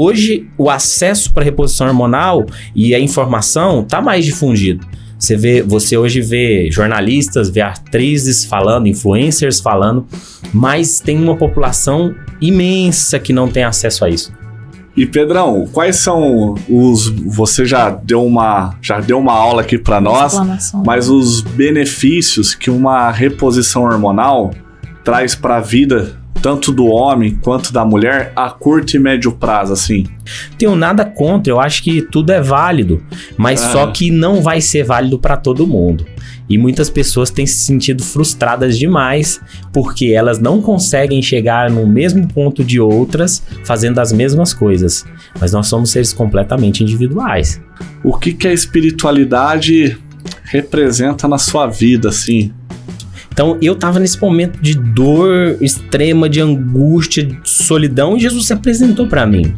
Hoje, o acesso para reposição hormonal e a informação está mais difundido. Você hoje vê jornalistas, vê atrizes falando, influencers falando, mas tem uma população imensa que não tem acesso a isso. E Pedrão, quais são você já deu uma aula aqui para nós, mas os benefícios que uma reposição hormonal traz para a vida tanto do homem quanto da mulher a curto e médio prazo, assim? Tenho nada contra, eu acho que tudo é válido, mas só que não vai ser válido para todo mundo. E muitas pessoas têm se sentido frustradas demais porque elas não conseguem chegar no mesmo ponto de outras fazendo as mesmas coisas. Mas nós somos seres completamente individuais. O que a espiritualidade representa na sua vida, assim? Então, eu tava nesse momento de dor extrema, de angústia, de solidão, e Jesus se apresentou para mim.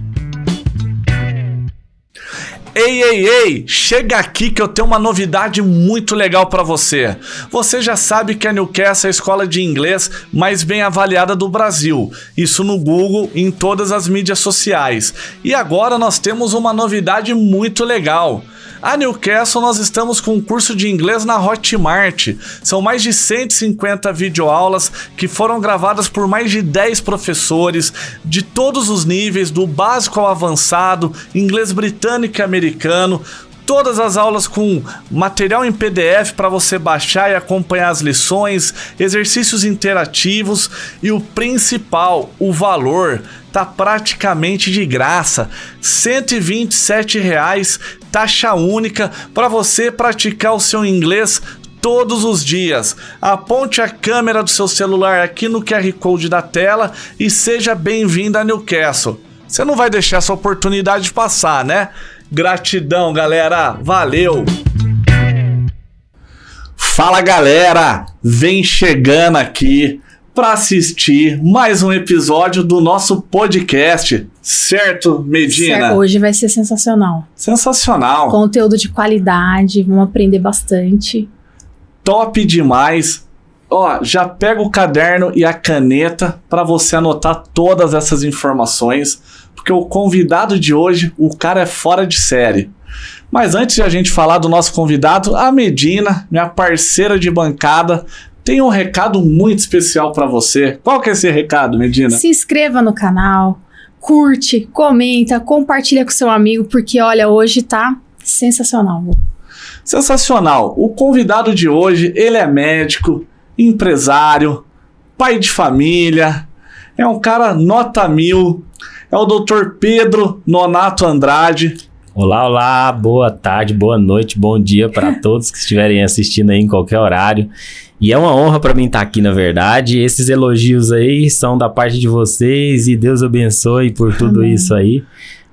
Ei, chega aqui que eu tenho uma novidade muito legal para você. Você já sabe que a Newcastle é a escola de inglês mais bem avaliada do Brasil. Isso no Google e em todas as mídias sociais. E agora nós temos uma novidade muito legal. A Newcastle, nós estamos com um curso de inglês na Hotmart. São mais de 150 videoaulas que foram gravadas por mais de 10 professores de todos os níveis, do básico ao avançado, inglês britânico e americano. Todas as aulas com material em PDF para você baixar e acompanhar as lições, exercícios interativos e o principal, o valor, tá praticamente de graça. R$ 127,00, taxa única para você praticar o seu inglês todos os dias. Aponte a câmera do seu celular aqui no QR Code da tela e seja bem-vindo a Newcastle. Você não vai deixar essa oportunidade passar, né? Gratidão, galera. Valeu! Fala, galera! Vem chegando aqui para assistir mais um episódio do nosso podcast. Certo, Medina? Certo. Hoje vai ser sensacional. Sensacional. Conteúdo de qualidade, vamos aprender bastante. Top demais. Ó, já pega o caderno e a caneta para você anotar todas essas informações, porque o convidado de hoje, o cara é fora de série. Mas antes de a gente falar do nosso convidado, a Medina, minha parceira de bancada, tem um recado muito especial para você. Qual que é esse recado, Medina? Se inscreva no canal, curte, comenta, compartilha com seu amigo, porque olha, hoje tá sensacional. Sensacional. O convidado de hoje, ele é médico, empresário, pai de família, é um cara nota 1000, é o Dr. Pedro Nonato Andrade. Olá, boa tarde, boa noite, bom dia para todos que estiverem assistindo aí em qualquer horário. E é uma honra para mim estar aqui, na verdade. Esses elogios aí são da parte de vocês e Deus abençoe por tudo isso aí.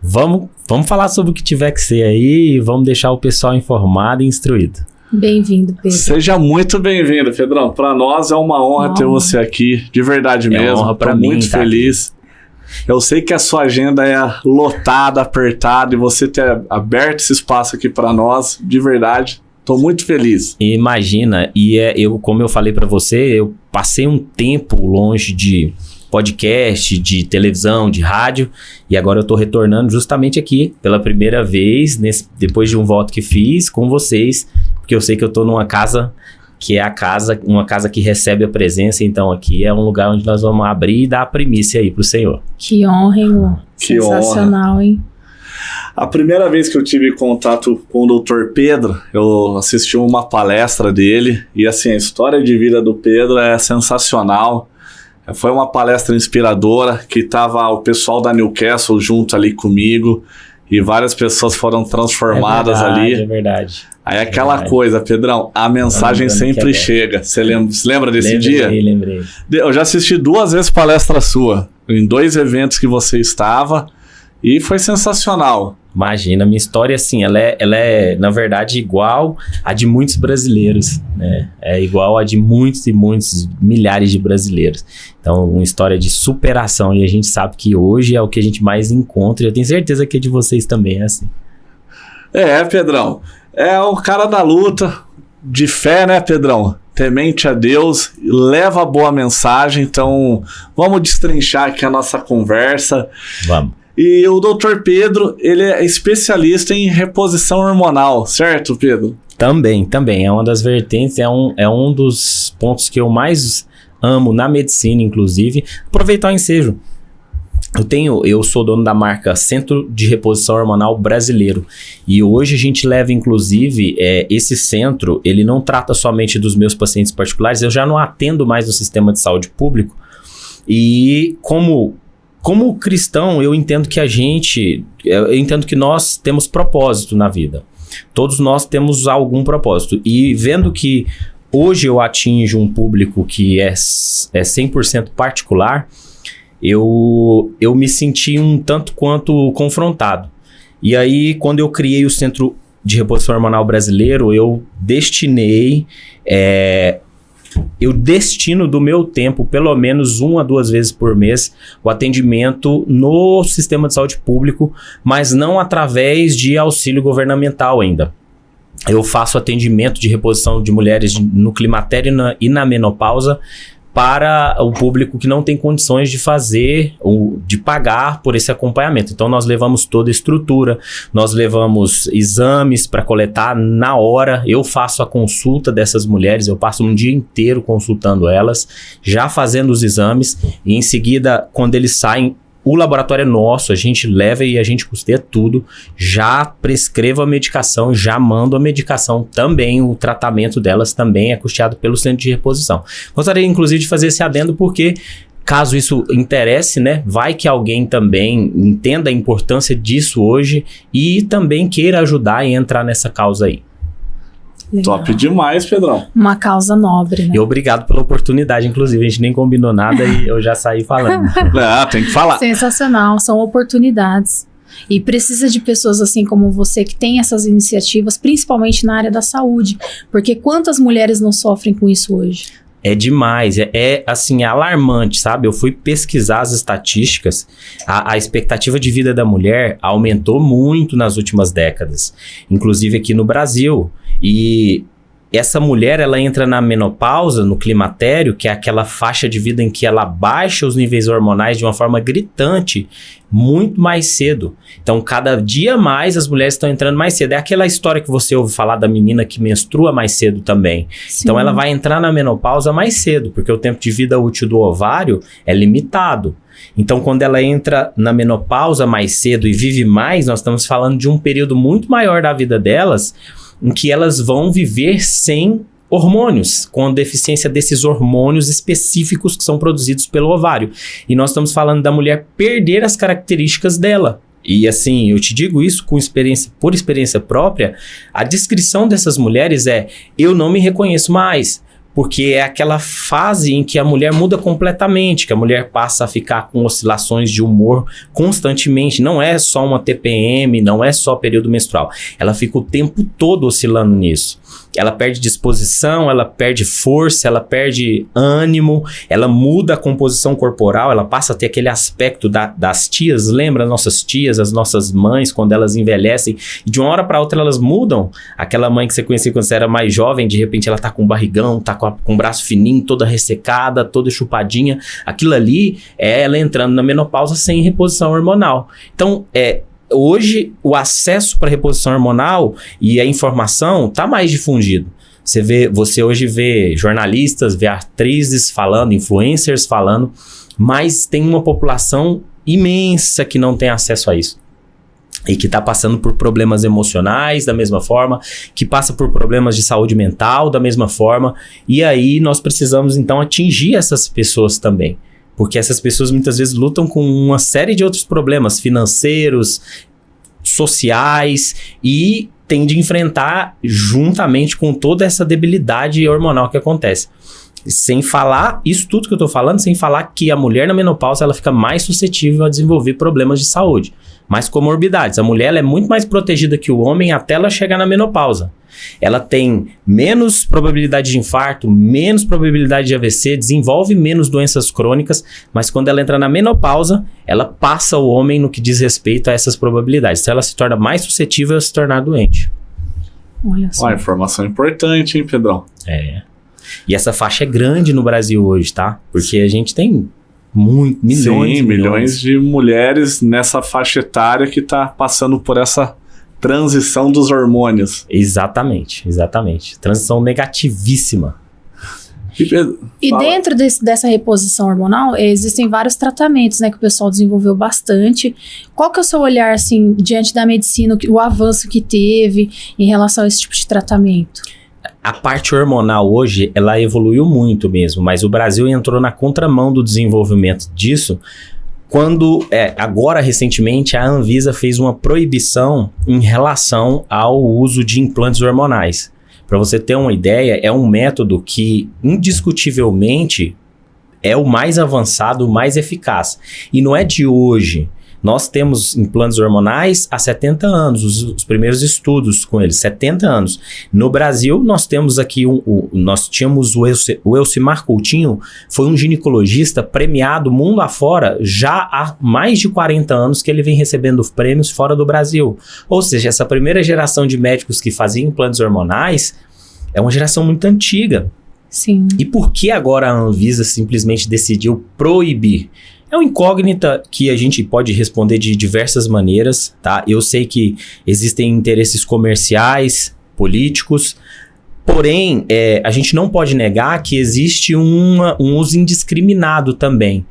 Vamos falar sobre o que tiver que ser aí e vamos deixar o pessoal informado e instruído. Bem-vindo, Pedro. Seja muito bem-vindo, Pedrão. Para nós é uma honra ter você aqui, de verdade mesmo. É uma honra para mim. Muito feliz. Eu sei que a sua agenda é lotada, apertada, e você ter aberto esse espaço aqui para nós, de verdade, tô muito feliz. Imagina, como eu falei para você, eu passei um tempo longe de podcast, de televisão, de rádio, e agora eu tô retornando justamente aqui pela primeira vez, depois de um voto que fiz com vocês, porque eu sei que eu tô numa casa que é uma casa que recebe a presença, então aqui é um lugar onde nós vamos abrir e dar a primícia aí pro Senhor. Que honra, hein, Lu? Sensacional, honra. Hein? A primeira vez que eu tive contato com o Dr. Pedro, eu assisti uma palestra dele, e assim, a história de vida do Pedro é sensacional. Foi uma palestra inspiradora, que tava o pessoal da Newcastle junto ali comigo, e várias pessoas foram transformadas ali. É verdade. Aí aquela coisa, Pedrão, a mensagem sempre chega. Você lembra desse dia? Lembrei. Eu já assisti 2 vezes palestra sua, em 2 eventos que você estava, e foi sensacional. Imagina, minha história, assim, ela é, na verdade, igual a de muitos brasileiros, né? É igual a de muitos e muitos milhares de brasileiros. Então, uma história de superação, e a gente sabe que hoje é o que a gente mais encontra, e eu tenho certeza que a de vocês também é assim. Pedrão, é o cara da luta, de fé, né, Pedrão? Temente a Deus, leva a boa mensagem, então vamos destrinchar aqui a nossa conversa. Vamos. E o Dr. Pedro, ele é especialista em reposição hormonal, certo, Pedro? Também. É uma das vertentes, é um dos pontos que eu mais amo na medicina, inclusive. Aproveitar o ensejo. Eu sou dono da marca Centro de Reposição Hormonal Brasileiro. E hoje a gente leva, inclusive, esse centro, ele não trata somente dos meus pacientes particulares, eu já não atendo mais no sistema de saúde público. E como cristão, eu entendo que nós temos propósito na vida. Todos nós temos algum propósito. E vendo que hoje eu atinjo um público que é 100% particular, eu me senti um tanto quanto confrontado. E aí, quando eu criei o Centro de Reposição Hormonal Brasileiro, eu destino do meu tempo, pelo menos 1 a 2 vezes por mês, o atendimento no sistema de saúde público, mas não através de auxílio governamental ainda. Eu faço atendimento de reposição de mulheres no climatério e na menopausa para o público que não tem condições de fazer ou de pagar por esse acompanhamento. Então nós levamos toda a estrutura, nós levamos exames para coletar na hora, eu faço a consulta dessas mulheres, eu passo um dia inteiro consultando elas, já fazendo os exames, e em seguida, quando eles saem, o laboratório é nosso, a gente leva e a gente custeia tudo, já prescrevo a medicação, já mando a medicação também, o tratamento delas também é custeado pelo centro de reposição. Gostaria, inclusive, de fazer esse adendo porque, caso isso interesse, né, vai que alguém também entenda a importância disso hoje e também queira ajudar e entrar nessa causa aí. Legal. Top demais, Pedrão. Uma causa nobre, né? E obrigado pela oportunidade, inclusive, a gente nem combinou nada e eu já saí falando. Tem que falar. Sensacional, são oportunidades. E precisa de pessoas assim como você que tem essas iniciativas, principalmente na área da saúde. Porque quantas mulheres não sofrem com isso hoje? É demais, assim, alarmante, sabe? Eu fui pesquisar as estatísticas, a expectativa de vida da mulher aumentou muito nas últimas décadas, inclusive aqui no Brasil. E essa mulher, ela entra na menopausa, no climatério, que é aquela faixa de vida em que ela baixa os níveis hormonais de uma forma gritante, muito mais cedo. Então, cada dia mais as mulheres estão entrando mais cedo. É aquela história que você ouve falar da menina que menstrua mais cedo também. Sim. Então, ela vai entrar na menopausa mais cedo, porque o tempo de vida útil do ovário é limitado. Então, quando ela entra na menopausa mais cedo e vive mais, nós estamos falando de um período muito maior da vida delas, em que elas vão viver sem hormônios, com deficiência desses hormônios específicos que são produzidos pelo ovário. E nós estamos falando da mulher perder as características dela. E assim, eu te digo isso por experiência própria, a descrição dessas mulheres eu não me reconheço mais. Porque é aquela fase em que a mulher muda completamente, que a mulher passa a ficar com oscilações de humor constantemente. Não é só uma TPM, não é só período menstrual. Ela fica o tempo todo oscilando nisso. Ela perde disposição, ela perde força, ela perde ânimo, ela muda a composição corporal, ela passa a ter aquele aspecto das tias. Lembra as nossas tias, as nossas mães, quando elas envelhecem? E de uma hora para outra elas mudam. Aquela mãe que você conhecia quando você era mais jovem, de repente ela tá com barrigão, tá com o braço fininho, toda ressecada, toda chupadinha. Aquilo ali é ela entrando na menopausa sem reposição hormonal. Então, hoje, o acesso para reposição hormonal e a informação está mais difundido. Você hoje vê jornalistas, vê atrizes falando, influencers falando, mas tem uma população imensa que não tem acesso a isso. E que está passando por problemas emocionais da mesma forma, que passa por problemas de saúde mental da mesma forma. E aí nós precisamos então atingir essas pessoas também. Porque essas pessoas muitas vezes lutam com uma série de outros problemas financeiros, sociais, e tem de enfrentar juntamente com toda essa debilidade hormonal que acontece. Sem falar, isso tudo que eu tô falando, sem falar que a mulher na menopausa ela fica mais suscetível a desenvolver problemas de saúde, mais comorbidades. A mulher ela é muito mais protegida que o homem até ela chegar na menopausa. Ela tem menos probabilidade de infarto, menos probabilidade de AVC, desenvolve menos doenças crônicas, mas quando ela entra na menopausa, ela passa o homem no que diz respeito a essas probabilidades. Então ela se torna mais suscetível a se tornar doente. Olha só. Informação importante, hein, Pedrão? E essa faixa é grande no Brasil hoje, tá? Porque a gente tem Muito, milhões de mulheres nessa faixa etária que está passando por essa transição dos hormônios. Exatamente. Transição negativíssima. E dentro dessa reposição hormonal, existem vários tratamentos, né, que o pessoal desenvolveu bastante. Qual que é o seu olhar, assim, diante da medicina, o avanço que teve em relação a esse tipo de tratamento? A parte hormonal hoje, ela evoluiu muito mesmo, mas o Brasil entrou na contramão do desenvolvimento disso quando, agora recentemente, a Anvisa fez uma proibição em relação ao uso de implantes hormonais. Para você ter uma ideia, é um método que indiscutivelmente é o mais avançado, o mais eficaz. E não é de hoje. Nós temos implantes hormonais há 70 anos, os primeiros estudos com eles, 70 anos. No Brasil, nós temos aqui, nós tínhamos o Elcimar Coutinho, foi um ginecologista premiado mundo afora já há mais de 40 anos que ele vem recebendo prêmios fora do Brasil. Ou seja, essa primeira geração de médicos que faziam implantes hormonais é uma geração muito antiga. Sim. E por que agora a Anvisa simplesmente decidiu proibir? É uma incógnita que a gente pode responder de diversas maneiras, tá? Eu sei que existem interesses comerciais, políticos, porém, a gente não pode negar que existe um uso indiscriminado também.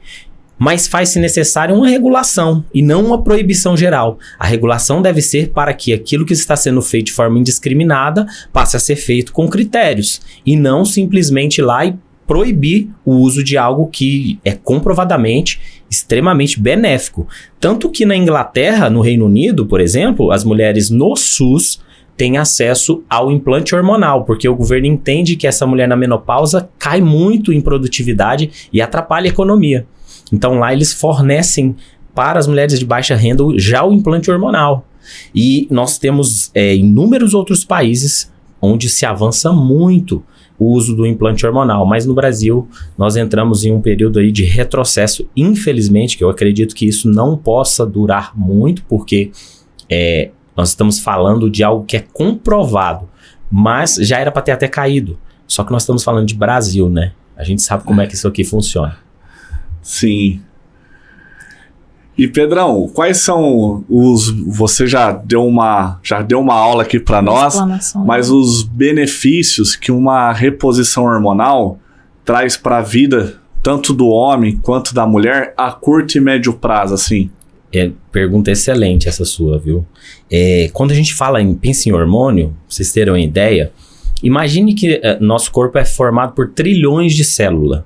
Mas faz-se necessária uma regulação e não uma proibição geral. A regulação deve ser para que aquilo que está sendo feito de forma indiscriminada passe a ser feito com critérios e não simplesmente ir lá e proibir o uso de algo que é comprovadamente extremamente benéfico. Tanto que na Inglaterra, no Reino Unido, por exemplo, as mulheres no SUS têm acesso ao implante hormonal, porque o governo entende que essa mulher na menopausa cai muito em produtividade e atrapalha a economia. Então lá eles fornecem para as mulheres de baixa renda já o implante hormonal. E nós temos inúmeros outros países onde se avança muito o uso do implante hormonal, mas no Brasil nós entramos em um período aí de retrocesso, infelizmente, que eu acredito que isso não possa durar muito, porque nós estamos falando de algo que é comprovado, mas já era para ter até caído, só que nós estamos falando de Brasil, né? A gente sabe como é que isso aqui funciona. Sim. E Pedrão, quais são você já deu uma aula aqui para nós, mas os benefícios que uma reposição hormonal traz para a vida, tanto do homem quanto da mulher, a curto e médio prazo, assim? Pergunta excelente essa sua, viu? Quando a gente pensa em hormônio, pra vocês terem uma ideia, imagine que nosso corpo é formado por trilhões de células.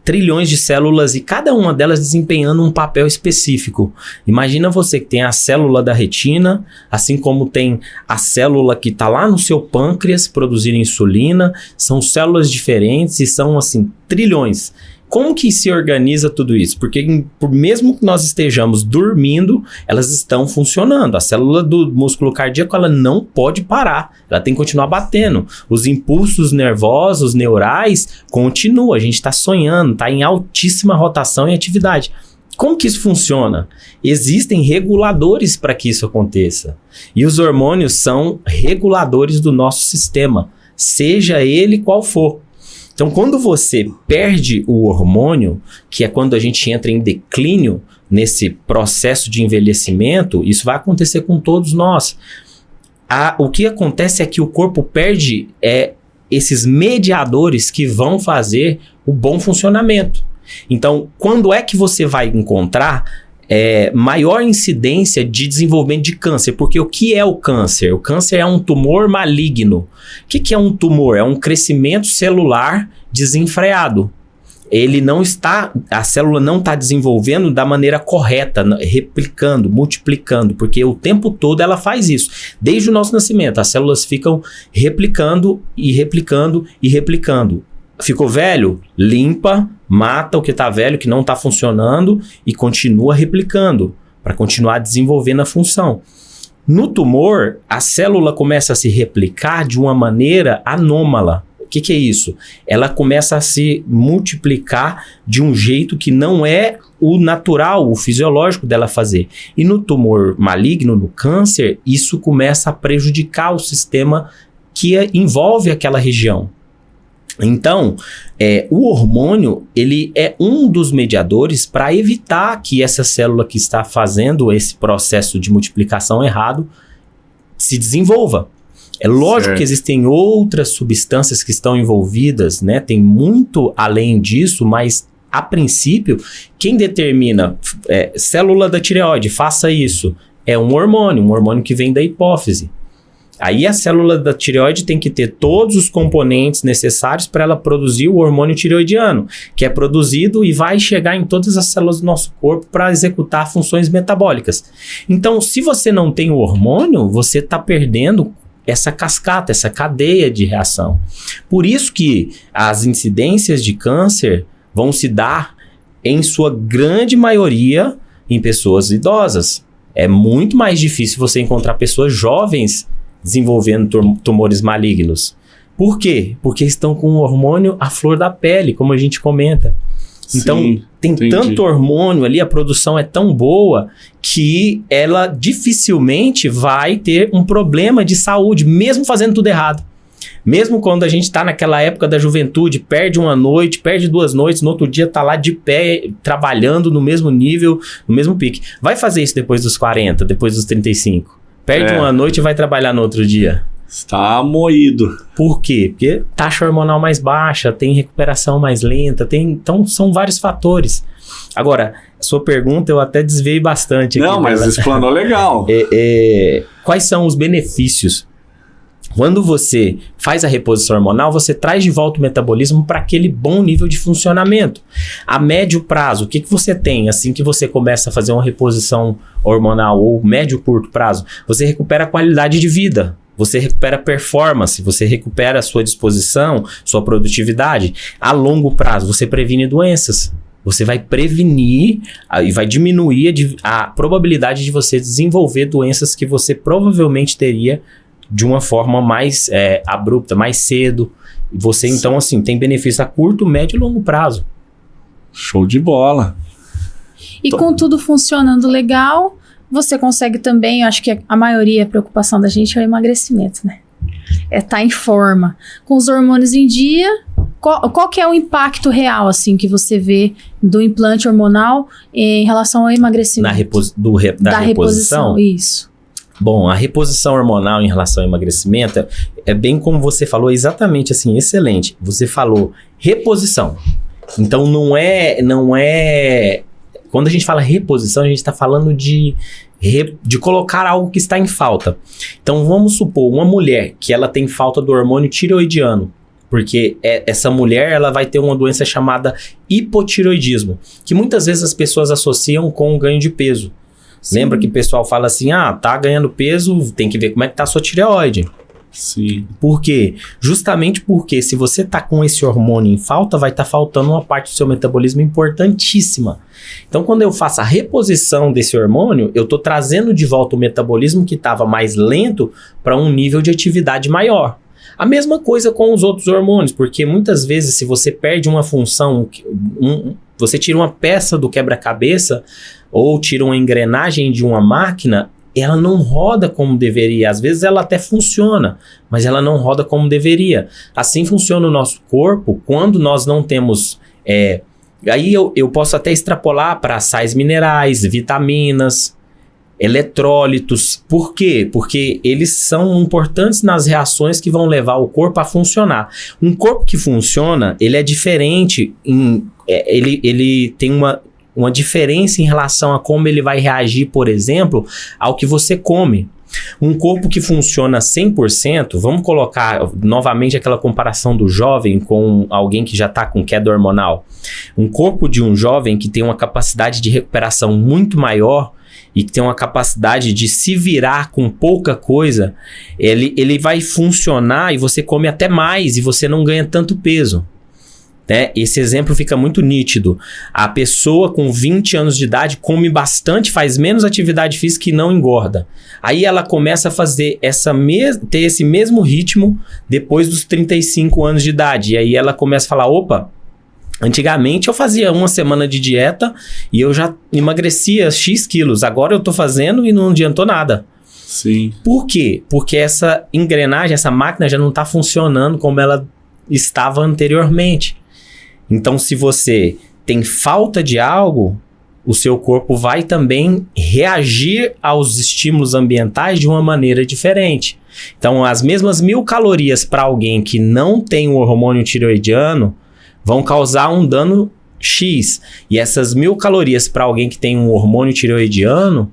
Trilhões de células e cada uma delas desempenhando um papel específico. Imagina você que tem a célula da retina, assim como tem a célula que está lá no seu pâncreas produzindo insulina, são células diferentes e são assim, trilhões. Como que se organiza tudo isso? Porque mesmo que nós estejamos dormindo, elas estão funcionando. A célula do músculo cardíaco, ela não pode parar. Ela tem que continuar batendo. Os impulsos nervosos, neurais, continuam. A gente está sonhando, está em altíssima rotação e atividade. Como que isso funciona? Existem reguladores para que isso aconteça. E os hormônios são reguladores do nosso sistema, seja ele qual for. Então, quando você perde o hormônio, que é quando a gente entra em declínio nesse processo de envelhecimento, isso vai acontecer com todos nós. O que acontece é que o corpo perde esses mediadores que vão fazer o bom funcionamento. Então, quando é que você vai encontrar maior incidência de desenvolvimento de câncer? Porque o que é o câncer? O câncer é um tumor maligno. O que é um tumor? É um crescimento celular desenfreado. A célula não está desenvolvendo da maneira correta, replicando, multiplicando, porque o tempo todo ela faz isso. Desde o nosso nascimento, as células ficam replicando e replicando e replicando. Ficou velho? Limpa, mata o que está velho, que não está funcionando e continua replicando para continuar desenvolvendo a função. No tumor, a célula começa a se replicar de uma maneira anômala. O que é isso? Ela começa a se multiplicar de um jeito que não é o natural, o fisiológico dela fazer. E no tumor maligno, no câncer, isso começa a prejudicar o sistema que envolve aquela região. Então, o hormônio, ele é um dos mediadores para evitar que essa célula que está fazendo esse processo de multiplicação errado se desenvolva. É lógico que existem outras substâncias que estão envolvidas, né? Tem muito além disso, mas a princípio, quem determina célula da tireoide, faça isso, é um hormônio que vem da hipófise. Aí a célula da tireoide tem que ter todos os componentes necessários para ela produzir o hormônio tireoidiano, que é produzido e vai chegar em todas as células do nosso corpo para executar funções metabólicas. Então, se você não tem o hormônio, você está perdendo essa cascata, essa cadeia de reação. Por isso que as incidências de câncer vão se dar, em sua grande maioria, em pessoas idosas. É muito mais difícil você encontrar pessoas jovens desenvolvendo tumores malignos. Por quê? Porque estão com o hormônio à flor da pele, como a gente comenta. Então, tem tanto hormônio ali, a produção é tão boa que ela dificilmente vai ter um problema de saúde, mesmo fazendo tudo errado. Mesmo quando a gente está naquela época da juventude, perde uma noite, perde 2 noites, no outro dia está lá de pé, trabalhando no mesmo nível, no mesmo pique. Vai fazer isso depois dos 40, depois dos 35. Perde uma noite e vai trabalhar no outro dia. Está moído. Por quê? Porque taxa hormonal mais baixa, tem recuperação mais lenta, então são vários fatores. Agora, sua pergunta eu até desviei bastante aqui. Não, mas explanou legal. Quais são os benefícios? Quando você faz a reposição hormonal, você traz de volta o metabolismo para aquele bom nível de funcionamento. A médio prazo, o que você tem assim que você começa a fazer uma reposição hormonal, ou médio curto prazo? Você recupera a qualidade de vida, você recupera a performance, você recupera a sua disposição, sua produtividade. A longo prazo, você previne doenças. Você vai prevenir e vai diminuir a probabilidade de você desenvolver doenças que você provavelmente teria de uma forma mais abrupta, mais cedo. Você, então, assim, tem benefício a curto, médio e longo prazo. Show de bola. E com tudo funcionando legal, você consegue também, eu acho que a maioria, a preocupação da gente é o emagrecimento, né? É estar em forma. Com os hormônios em dia, qual que é o impacto real, assim, que você vê do implante hormonal em relação ao emagrecimento? Da reposição? Isso. Bom, a reposição hormonal em relação ao emagrecimento é bem como você falou, exatamente assim, excelente. Você falou reposição. Então não é... Quando a gente fala reposição, a gente está falando de colocar algo que está em falta. Então vamos supor, uma mulher que ela tem falta do hormônio tireoidiano, porque essa mulher ela vai ter uma doença chamada hipotireoidismo, que muitas vezes as pessoas associam com o ganho de peso. Sim. Lembra que o pessoal fala assim, tá ganhando peso, tem que ver como é que tá a sua tireoide. Sim. Por quê? Justamente porque se você tá com esse hormônio em falta, vai estar faltando uma parte do seu metabolismo importantíssima. Então, quando eu faço a reposição desse hormônio, eu tô trazendo de volta o metabolismo que estava mais lento para um nível de atividade maior. A mesma coisa com os outros hormônios, porque muitas vezes se você perde uma função, você tira uma peça do quebra-cabeça ou tira uma engrenagem de uma máquina, ela não roda como deveria. Às vezes ela até funciona, mas ela não roda como deveria. Assim funciona o nosso corpo quando nós não temos... Aí eu posso até extrapolar para sais minerais, vitaminas, eletrólitos. Por quê? Porque eles são importantes nas reações que vão levar o corpo a funcionar. Um corpo que funciona, ele é diferente, ele tem uma diferença em relação a como ele vai reagir, por exemplo, ao que você come. Um corpo que funciona 100%, vamos colocar novamente aquela comparação do jovem com alguém que já está com queda hormonal. Um corpo de um jovem que tem uma capacidade de recuperação muito maior e que tem uma capacidade de se virar com pouca coisa, ele vai funcionar e você come até mais e você não ganha tanto peso. Esse exemplo fica muito nítido. A pessoa com 20 anos de idade come bastante, faz menos atividade física e não engorda. Aí ela começa a fazer ter esse mesmo ritmo depois dos 35 anos de idade. E aí ela começa a falar, opa, antigamente eu fazia uma semana de dieta e eu já emagrecia X quilos. Agora eu tô fazendo e não adiantou nada. Sim. Por quê? Porque essa engrenagem, essa máquina já não tá funcionando como ela estava anteriormente. Então, se você tem falta de algo, o seu corpo vai também reagir aos estímulos ambientais de uma maneira diferente. Então, as mesmas 1000 calorias para alguém que não tem o hormônio tireoidiano vão causar um dano X. E essas 1000 calorias para alguém que tem um hormônio tireoidiano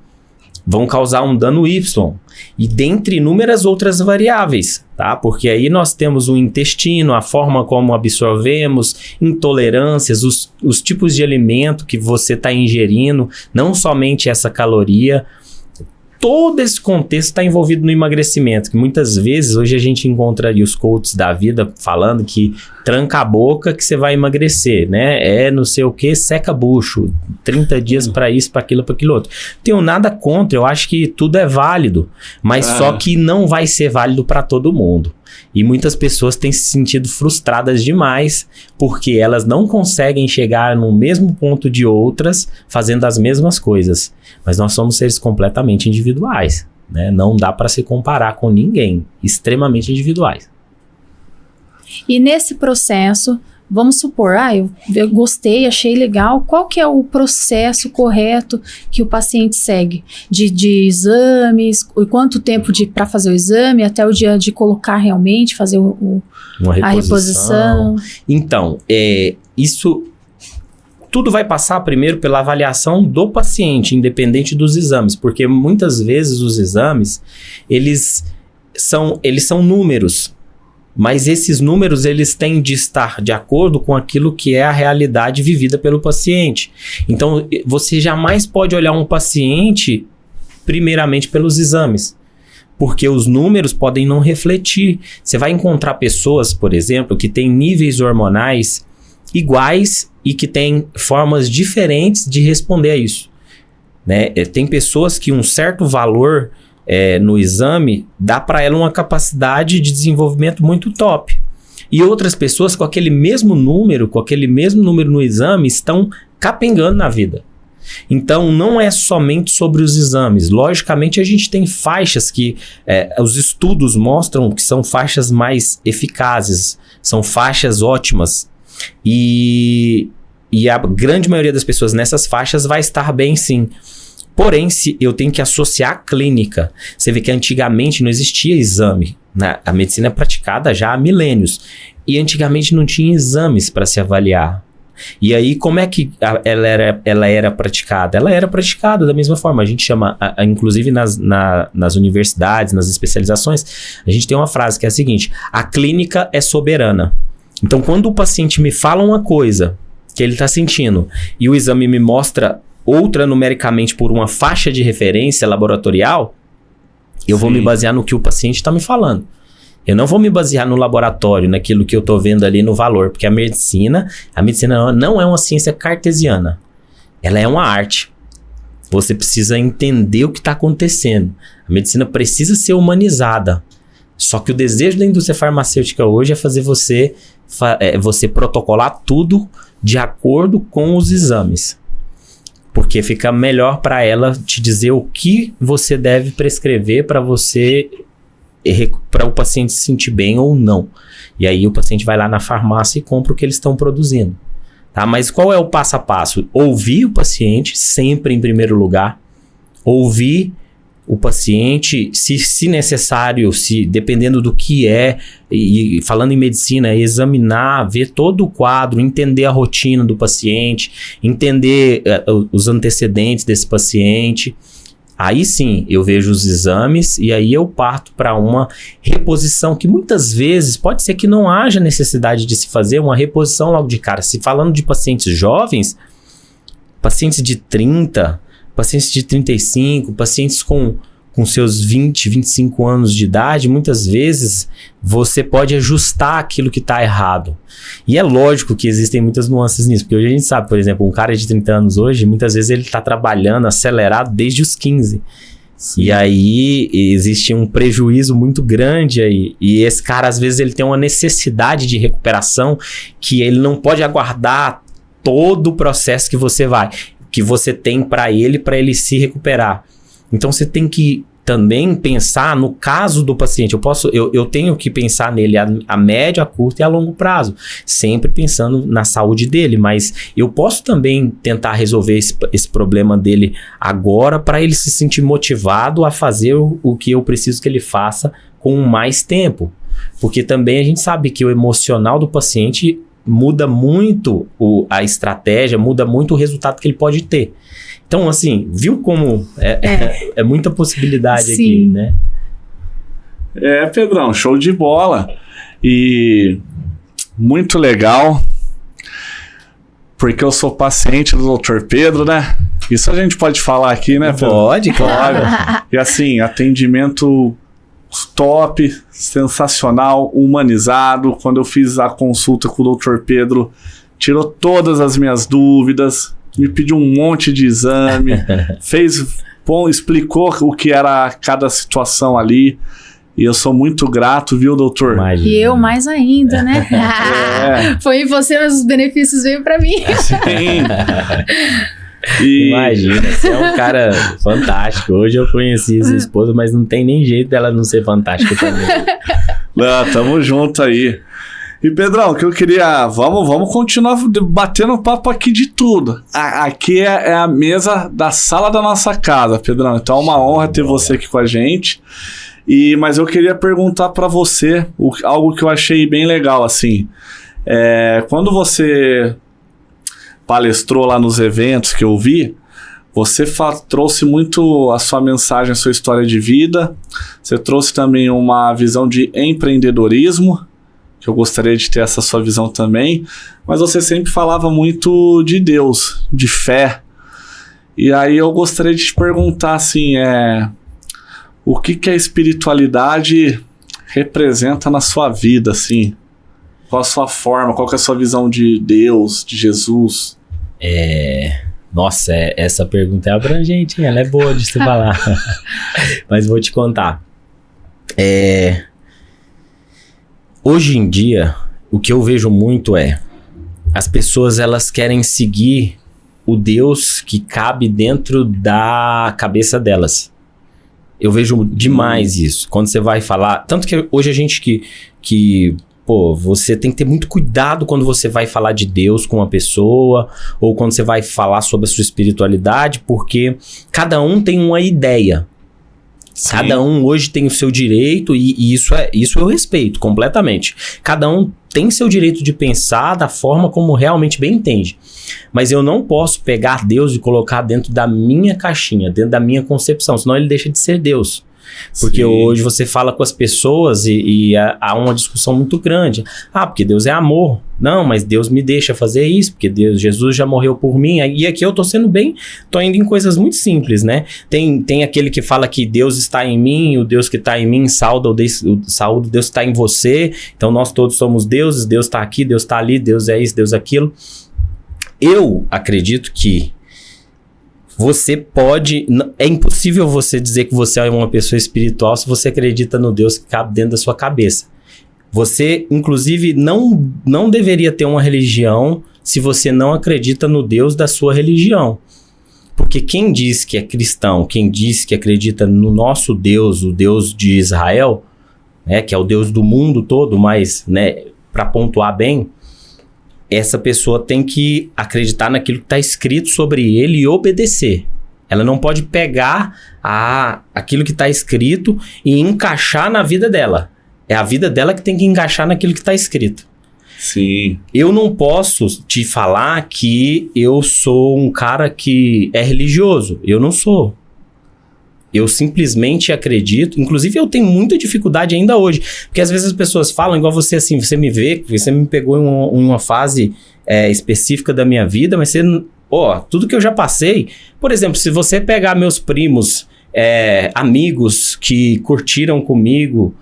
vão causar um dano Y. E dentre inúmeras outras variáveis, tá? Porque aí nós temos o intestino, a forma como absorvemos, intolerâncias, os tipos de alimento que você está ingerindo, não somente essa caloria. Todo esse contexto está envolvido no emagrecimento, que muitas vezes hoje a gente encontra ali os coaches da vida falando que tranca a boca que você vai emagrecer, né? É não sei o que, seca bucho, 30 dias para isso, para aquilo, outro. Não tenho nada contra, eu acho que tudo é válido, mas só que não vai ser válido para todo mundo. E muitas pessoas têm se sentido frustradas demais porque elas não conseguem chegar no mesmo ponto de outras fazendo as mesmas coisas. Mas nós somos seres completamente individuais, né? Não dá para se comparar com ninguém, extremamente individuais. E nesse processo, vamos supor, eu gostei, achei legal, qual que é o processo correto que o paciente segue? De exames, quanto tempo para fazer o exame, até o dia de colocar realmente, fazer a reposição? Então, isso tudo vai passar primeiro pela avaliação do paciente, independente dos exames, porque muitas vezes os exames, eles são números. Mas esses números, eles têm de estar de acordo com aquilo que é a realidade vivida pelo paciente. Então, você jamais pode olhar um paciente primeiramente pelos exames, porque os números podem não refletir. Você vai encontrar pessoas, por exemplo, que têm níveis hormonais iguais e que têm formas diferentes de responder a isso, né? Tem pessoas que um certo valor no exame, dá para ela uma capacidade de desenvolvimento muito top. E outras pessoas com aquele mesmo número no exame, estão capengando na vida. Então, não é somente sobre os exames. Logicamente, a gente tem faixas que os estudos mostram que são faixas mais eficazes, são faixas ótimas. E a grande maioria das pessoas nessas faixas vai estar bem, sim. Porém, se eu tenho que associar a clínica, você vê que antigamente não existia exame, né? A medicina é praticada já há milênios. E antigamente não tinha exames para se avaliar. E aí, como é que ela era praticada? Ela era praticada da mesma forma. A gente chama, inclusive nas universidades, nas especializações, a gente tem uma frase que é a seguinte: a clínica é soberana. Então, quando o paciente me fala uma coisa que ele está sentindo e o exame me mostra outra numericamente por uma faixa de referência laboratorial, eu vou me basear no que o paciente está me falando. Eu não vou me basear no laboratório, naquilo que eu estou vendo ali no valor, porque a medicina não é uma ciência cartesiana. Ela é uma arte. Você precisa entender o que está acontecendo. A medicina precisa ser humanizada. Só que o desejo da indústria farmacêutica hoje é fazer você protocolar tudo de acordo com os exames. Porque fica melhor para ela te dizer o que você deve prescrever para o paciente se sentir bem ou não. E aí o paciente vai lá na farmácia e compra o que eles estão produzindo. Tá? Mas qual é o passo a passo? Ouvir o paciente, sempre em primeiro lugar. Ouvir o paciente, se necessário, dependendo do que e falando em medicina, examinar, ver todo o quadro, entender a rotina do paciente, entender os antecedentes desse paciente. Aí sim, eu vejo os exames e aí eu parto para uma reposição que muitas vezes pode ser que não haja necessidade de se fazer uma reposição logo de cara. Se falando de pacientes jovens, pacientes de 30, pacientes de 35, pacientes com seus 20, 25 anos de idade, muitas vezes você pode ajustar aquilo que está errado. E é lógico que existem muitas nuances nisso, porque hoje a gente sabe, por exemplo, um cara de 30 anos hoje, muitas vezes ele está trabalhando acelerado desde os 15. Sim. E aí existe um prejuízo muito grande aí. E esse cara, às vezes, ele tem uma necessidade de recuperação que ele não pode aguardar todo o processo que você tem para ele se recuperar. Então você tem que também pensar no caso do paciente. Eu tenho que pensar nele a médio, a curto e a longo prazo, sempre pensando na saúde dele, mas eu posso também tentar resolver esse problema dele agora para ele se sentir motivado a fazer o que eu preciso que ele faça com mais tempo. Porque também a gente sabe que o emocional do paciente muda muito a estratégia, muda muito o resultado que ele pode ter. Então, assim, viu como é muita possibilidade. Sim. Aqui, né? Pedrão, show de bola. E muito legal, porque eu sou paciente do Dr. Pedro, né? Isso a gente pode falar aqui, né, Pedro? Pode, claro. E assim, atendimento top, sensacional, humanizado. Quando eu fiz a consulta com o Dr. Pedro, tirou todas as minhas dúvidas, me pediu um monte de exame, explicou o que era cada situação ali. E eu sou muito grato, viu, doutor? Imagina. E eu mais ainda, né? Foi em você, mas os benefícios veio pra mim. Sim. Imagina, você é um cara fantástico. Hoje eu conheci sua esposa, mas não tem nem jeito dela não ser fantástica também. Não, tamo junto aí. E Pedrão, que eu queria... Vamos continuar batendo papo aqui de tudo. Aqui é a mesa da sala da nossa casa, Pedrão. Então é uma honra ter você aqui com a gente. Mas eu queria perguntar pra você algo que eu achei bem legal, assim. Quando você palestrou lá nos eventos que eu vi, você trouxe muito a sua mensagem, a sua história de vida. Você trouxe também uma visão de empreendedorismo, que eu gostaria de ter essa sua visão também. Mas você sempre falava muito de Deus, de fé. E aí eu gostaria de te perguntar, assim, o que a espiritualidade representa na sua vida, assim? Qual a sua forma, qual que é a sua visão de Deus, de Jesus? Nossa, essa pergunta é abrangente, hein? Ela é boa de se falar. Mas vou te contar. Hoje em dia, o que eu vejo muito as pessoas, elas querem seguir o Deus que cabe dentro da cabeça delas. Eu vejo demais isso. Quando você vai falar... Tanto que hoje a gente você tem que ter muito cuidado quando você vai falar de Deus com uma pessoa, ou quando você vai falar sobre a sua espiritualidade, porque cada um tem uma ideia. Sim. Cada um hoje tem o seu direito, e isso eu respeito completamente. Cada um tem seu direito de pensar da forma como realmente bem entende. Mas eu não posso pegar Deus e colocar dentro da minha caixinha, dentro da minha concepção, senão ele deixa de ser Deus. Porque Sim. Hoje você fala com as pessoas e há uma discussão muito grande. Porque Deus é amor. Não, mas Deus me deixa fazer isso, porque Jesus já morreu por mim. E aqui eu tô indo em coisas muito simples, né? Tem aquele que fala que Deus está em mim, o Deus que está em mim saúde, Deus está em você. Então nós todos somos deuses, Deus está aqui, Deus está ali, Deus é isso, Deus é aquilo. Eu acredito que é impossível você dizer que você é uma pessoa espiritual se você acredita no Deus que cabe dentro da sua cabeça. Você, inclusive, não deveria ter uma religião se você não acredita no Deus da sua religião. Porque quem diz que é cristão, quem diz que acredita no nosso Deus, o Deus de Israel, né, que é o Deus do mundo todo, mas, né, para pontuar bem, essa pessoa tem que acreditar naquilo que está escrito sobre ele e obedecer. Ela não pode pegar aquilo que está escrito e encaixar na vida dela. É a vida dela que tem que encaixar naquilo que está escrito. Sim. Eu não posso te falar que eu sou um cara que é religioso. Eu não sou. Eu simplesmente acredito, inclusive eu tenho muita dificuldade ainda hoje, porque às vezes as pessoas falam igual você, assim, você me vê, você me pegou em uma fase específica da minha vida, mas tudo que eu já passei, por exemplo, se você pegar meus primos, amigos que curtiram comigo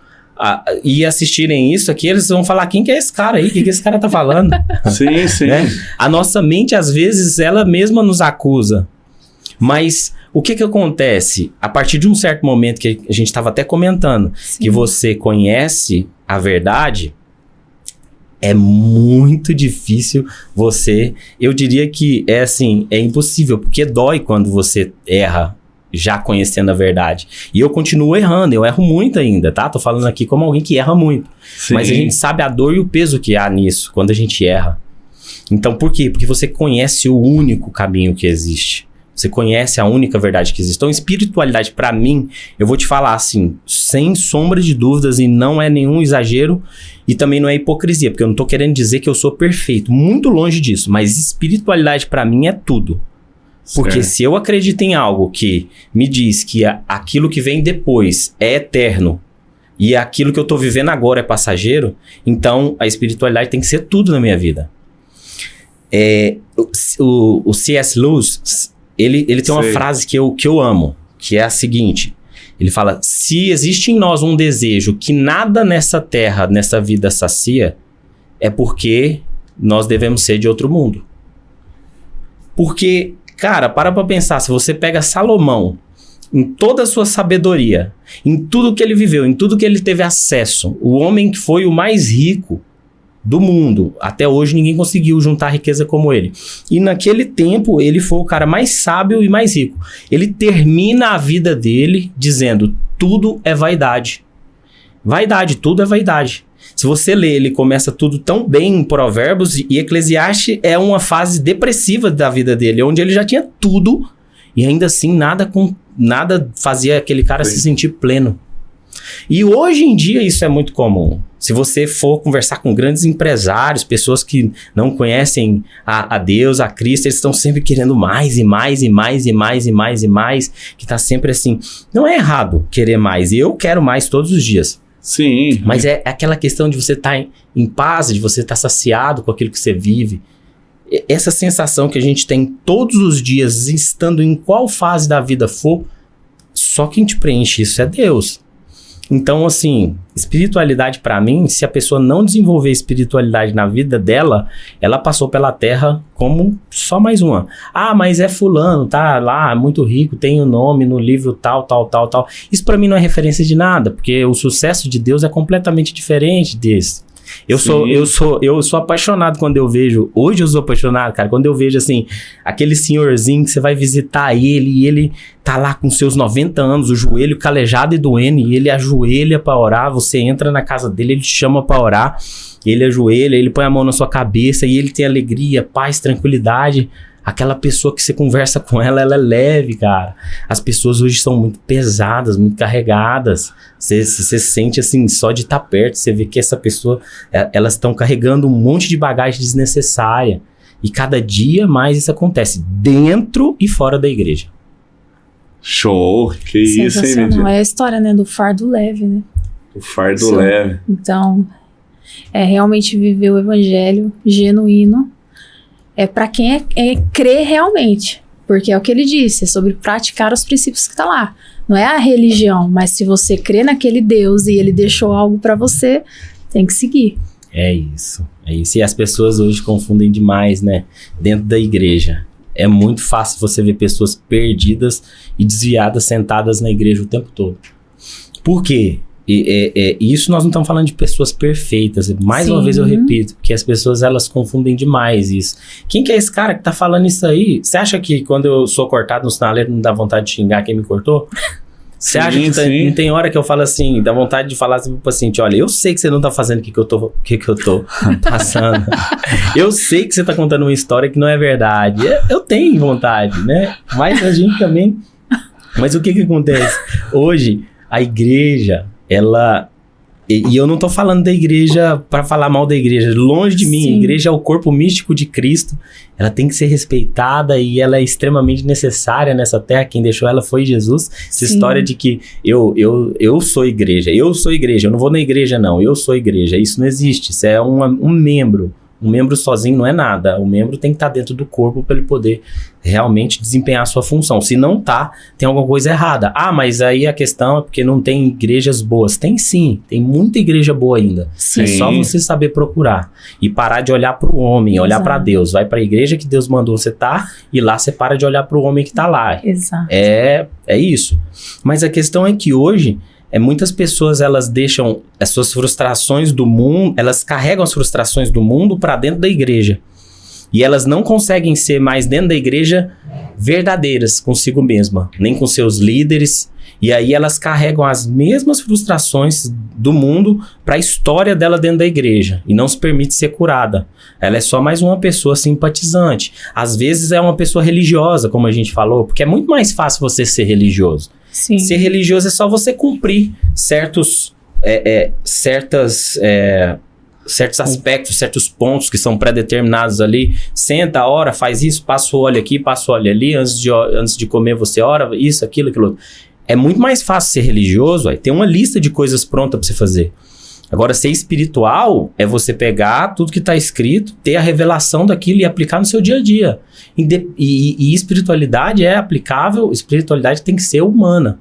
e assistirem isso aqui, eles vão falar, quem que é esse cara aí? O que esse cara tá falando? Sim, sim. Né? A nossa mente, às vezes, ela mesma nos acusa. Mas o que acontece? A partir de um certo momento que a gente estava até comentando, Sim. que você conhece a verdade, é muito difícil eu diria que é impossível, porque dói quando você erra já conhecendo a verdade. E eu continuo errando, eu erro muito ainda, tá? Tô falando aqui como alguém que erra muito. Sim. Mas a gente sabe a dor e o peso que há nisso, quando a gente erra. Então, por quê? Porque você conhece o único caminho que existe. Você conhece a única verdade que existe. Então, espiritualidade, pra mim, eu vou te falar assim, sem sombra de dúvidas, e não é nenhum exagero, e também não é hipocrisia, porque eu não tô querendo dizer que eu sou perfeito, muito longe disso, mas espiritualidade pra mim é tudo. Porque se eu acredito em algo que me diz que aquilo que vem depois é eterno, e aquilo que eu tô vivendo agora é passageiro, então a espiritualidade tem que ser tudo na minha vida. O C.S. Lewis, ele tem uma frase que eu amo, que é a seguinte. Ele fala, se existe em nós um desejo que nada nessa terra, nessa vida sacia, é porque nós devemos ser de outro mundo. Porque, cara, para pra pensar, se você pega Salomão, em toda a sua sabedoria, em tudo que ele viveu, em tudo que ele teve acesso, o homem que foi o mais rico do mundo, até hoje ninguém conseguiu juntar riqueza como ele. E naquele tempo, ele foi o cara mais sábio e mais rico. Ele termina a vida dele dizendo, tudo é vaidade. Vaidade, tudo é vaidade. Se você ler, ele começa tudo tão bem em Provérbios, e Eclesiastes é uma fase depressiva da vida dele, onde ele já tinha tudo, e ainda assim nada fazia aquele cara se sentir pleno. E hoje em dia isso é muito comum. Se você for conversar com grandes empresários, pessoas que não conhecem a Deus, a Cristo, eles estão sempre querendo mais e mais e mais e mais e mais e mais, que tá sempre assim. Não é errado querer mais, eu quero mais todos os dias. Sim. Mas é aquela questão de você estar em paz, de você estar saciado com aquilo que você vive. Essa sensação que a gente tem todos os dias, estando em qual fase da vida for, só quem te preenche isso é Deus. Então, assim, espiritualidade pra mim, se a pessoa não desenvolver espiritualidade na vida dela, ela passou pela terra como só mais uma. Ah, mas é fulano, tá lá, muito rico, tem o nome no livro tal. Isso pra mim não é referência de nada, porque o sucesso de Deus é completamente diferente desse. Eu sou apaixonado quando eu vejo, hoje eu sou apaixonado, cara, quando eu vejo assim, aquele senhorzinho que você vai visitar ele e ele tá lá com seus 90 anos, o joelho calejado e doendo, e ele ajoelha pra orar, você entra na casa dele, ele te chama pra orar, ele ajoelha, ele põe a mão na sua cabeça e ele tem alegria, paz, tranquilidade. Aquela pessoa que você conversa com ela é leve, cara. As pessoas hoje são muito pesadas, muito carregadas. Você sente assim, só de estar perto, você vê que essa pessoa, elas estão carregando um monte de bagagem desnecessária. E cada dia mais isso acontece, dentro e fora da igreja. Show, que isso, hein, Medir? É a história, né, do fardo leve, né? O fardo leve. Então, é realmente viver o evangelho genuíno. É para quem crê realmente, porque é o que ele disse, é sobre praticar os princípios que tá lá. Não é a religião, mas se você crê naquele Deus e ele deixou algo para você, tem que seguir. É isso. E as pessoas hoje confundem demais, né? Dentro da igreja. É muito fácil você ver pessoas perdidas e desviadas sentadas na igreja o tempo todo. Por quê? Isso nós não estamos falando de pessoas perfeitas. Mais uma vez eu repito, porque as pessoas elas confundem demais isso. Quem que é esse cara que tá falando isso aí? Você acha que quando eu sou cortado no sinaleiro não dá vontade de xingar quem me cortou? Você acha que não tem hora que eu falo assim, dá vontade de falar assim pro paciente, olha, eu sei que você não tá fazendo o que eu tô passando. Eu sei que você tá contando uma história que não é verdade. Eu tenho vontade, né? Mas a gente também... Mas o que acontece? Hoje, a igreja... E eu não tô falando da igreja para falar mal da igreja, longe de mim. A igreja é o corpo místico de Cristo, ela tem que ser respeitada e ela é extremamente necessária nessa terra. Quem deixou ela foi Jesus. Essa história de que eu sou igreja, eu não vou na igreja não, eu sou igreja, isso não existe. Isso é um membro. Um membro sozinho não é nada. O membro tem que estar dentro do corpo para ele poder realmente desempenhar a sua função. Se não tá, tem alguma coisa errada. Ah, mas aí a questão é porque não tem igrejas boas. Tem sim, tem muita igreja boa ainda. Sim. É só você saber procurar e parar de olhar para o homem, olhar para Deus. Vai para a igreja que Deus mandou você estar e lá você para de olhar para o homem que está lá. Exato. É isso. Mas a questão é que hoje muitas pessoas elas deixam as suas frustrações do mundo, elas carregam as frustrações do mundo para dentro da igreja. E elas não conseguem ser mais dentro da igreja verdadeiras consigo mesma, nem com seus líderes. E aí elas carregam as mesmas frustrações do mundo para a história dela dentro da igreja e não se permite ser curada. Ela é só mais uma pessoa simpatizante. Às vezes é uma pessoa religiosa, como a gente falou, porque é muito mais fácil você ser religioso. Sim. Ser religioso é só você cumprir certos aspectos, certos pontos que são pré-determinados ali. Senta, ora, faz isso, passa o óleo aqui, passa o óleo ali, antes de comer você ora, isso, aquilo, aquilo outro. É muito mais fácil ser religioso, ter uma lista de coisas prontas para você fazer. Agora, ser espiritual é você pegar tudo que está escrito, ter a revelação daquilo e aplicar no seu dia a dia. E espiritualidade é aplicável, espiritualidade tem que ser humana.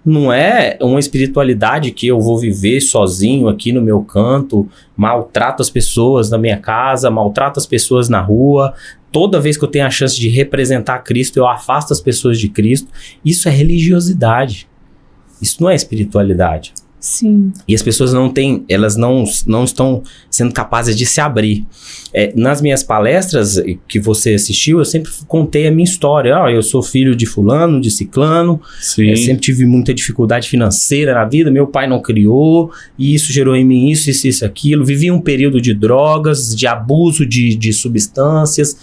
Não é uma espiritualidade que eu vou viver sozinho aqui no meu canto, maltrato as pessoas na minha casa, maltrato as pessoas na rua. Toda vez que eu tenho a chance de representar Cristo, eu afasto as pessoas de Cristo. Isso é religiosidade. Isso não é espiritualidade. Sim. E as pessoas elas não estão sendo capazes de se abrir. Nas minhas palestras que você assistiu, eu sempre contei a minha história. Eu sou filho de fulano, de ciclano. Sempre tive muita dificuldade financeira na vida. Meu pai não criou. E isso gerou em mim isso, aquilo. Vivi um período de drogas, de abuso de substâncias.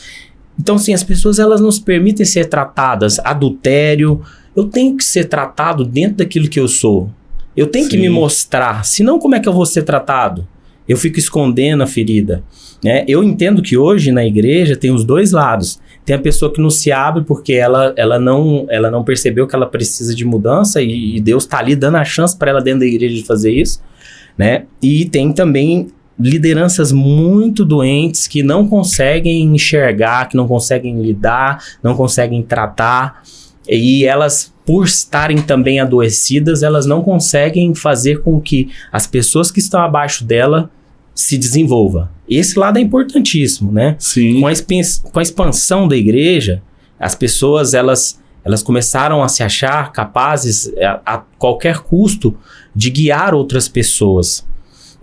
Então, sim, as pessoas elas não se permitem ser tratadas. Adultério. Eu tenho que ser tratado dentro daquilo que eu sou. Eu tenho que me mostrar, senão como é que eu vou ser tratado? Eu fico escondendo a ferida. Né? Eu entendo que hoje na igreja tem os dois lados. Tem a pessoa que não se abre porque ela não percebeu que ela precisa de mudança e Deus está ali dando a chance para ela dentro da igreja de fazer isso. Né? E tem também lideranças muito doentes que não conseguem enxergar, que não conseguem lidar, não conseguem tratar. E elas, por estarem também adoecidas, elas não conseguem fazer com que as pessoas que estão abaixo dela se desenvolvam. Esse lado é importantíssimo, né? Sim. Com a expansão da igreja, as pessoas elas começaram a se achar capazes, a qualquer custo, de guiar outras pessoas.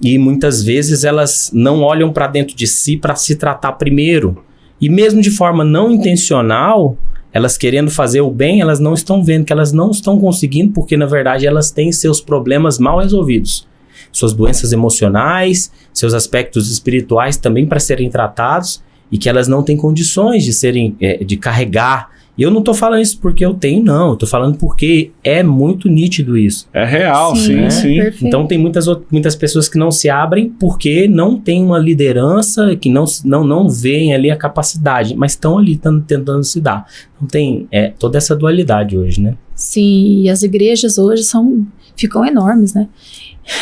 E muitas vezes elas não olham para dentro de si para se tratar primeiro. E mesmo de forma não intencional, elas querendo fazer o bem, elas não estão vendo que elas não estão conseguindo, porque na verdade elas têm seus problemas mal resolvidos. Suas doenças emocionais, seus aspectos espirituais também para serem tratados, e que elas não têm condições de carregar. E eu não estou falando isso porque eu tenho, não. Eu estou falando porque é muito nítido isso. É real, sim. Então tem muitas pessoas que não se abrem porque não tem uma liderança, que não veem ali a capacidade, mas estão ali tentando se dar. Então tem toda essa dualidade hoje, né? Sim, e as igrejas hoje ficam enormes, né?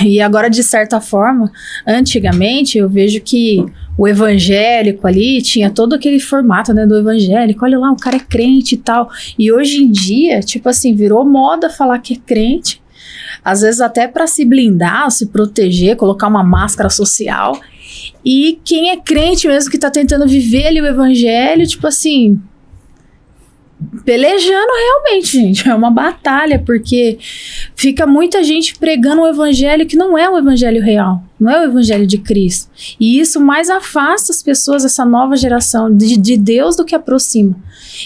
E agora, de certa forma, antigamente eu vejo que o evangélico ali tinha todo aquele formato, né, do evangélico. Olha lá, o cara é crente e tal. E hoje em dia, tipo assim, virou moda falar que é crente. Às vezes até para se blindar, se proteger, colocar uma máscara social. E quem é crente mesmo, que tá tentando viver ali o evangelho, tipo assim, pelejando realmente, gente. É uma batalha, porque fica muita gente pregando um evangelho que não é o evangelho real, não é o evangelho de Cristo. E isso mais afasta as pessoas, essa nova geração de Deus, do que aproxima.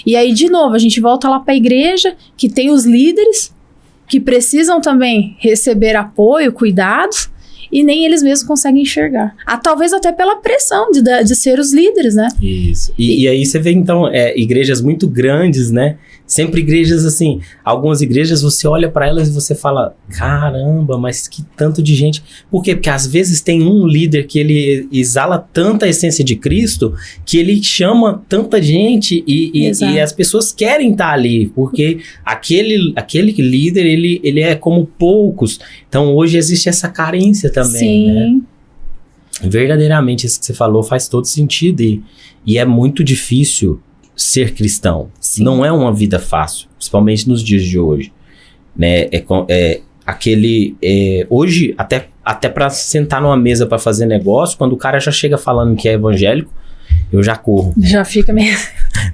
E aí, de novo, a gente volta lá para a igreja, que tem os líderes, que precisam também receber apoio, cuidados, e nem eles mesmos conseguem enxergar. Talvez até pela pressão de ser os líderes, né? Isso. E aí você vê, então, igrejas muito grandes, né? Sempre igrejas assim, algumas igrejas você olha para elas e você fala, caramba, mas que tanto de gente. Por quê? Porque às vezes tem um líder que ele exala tanta essência de Cristo que ele chama tanta gente e as pessoas querem estar ali, porque aquele líder, ele é como poucos. Então hoje existe essa carência também, sim, né? Verdadeiramente isso que você falou faz todo sentido e é muito difícil ser cristão. Sim. Não é uma vida fácil, principalmente nos dias de hoje, né? Hoje, até para sentar numa mesa para fazer negócio, quando o cara já chega falando que é evangélico, eu já corro. Já fica meio...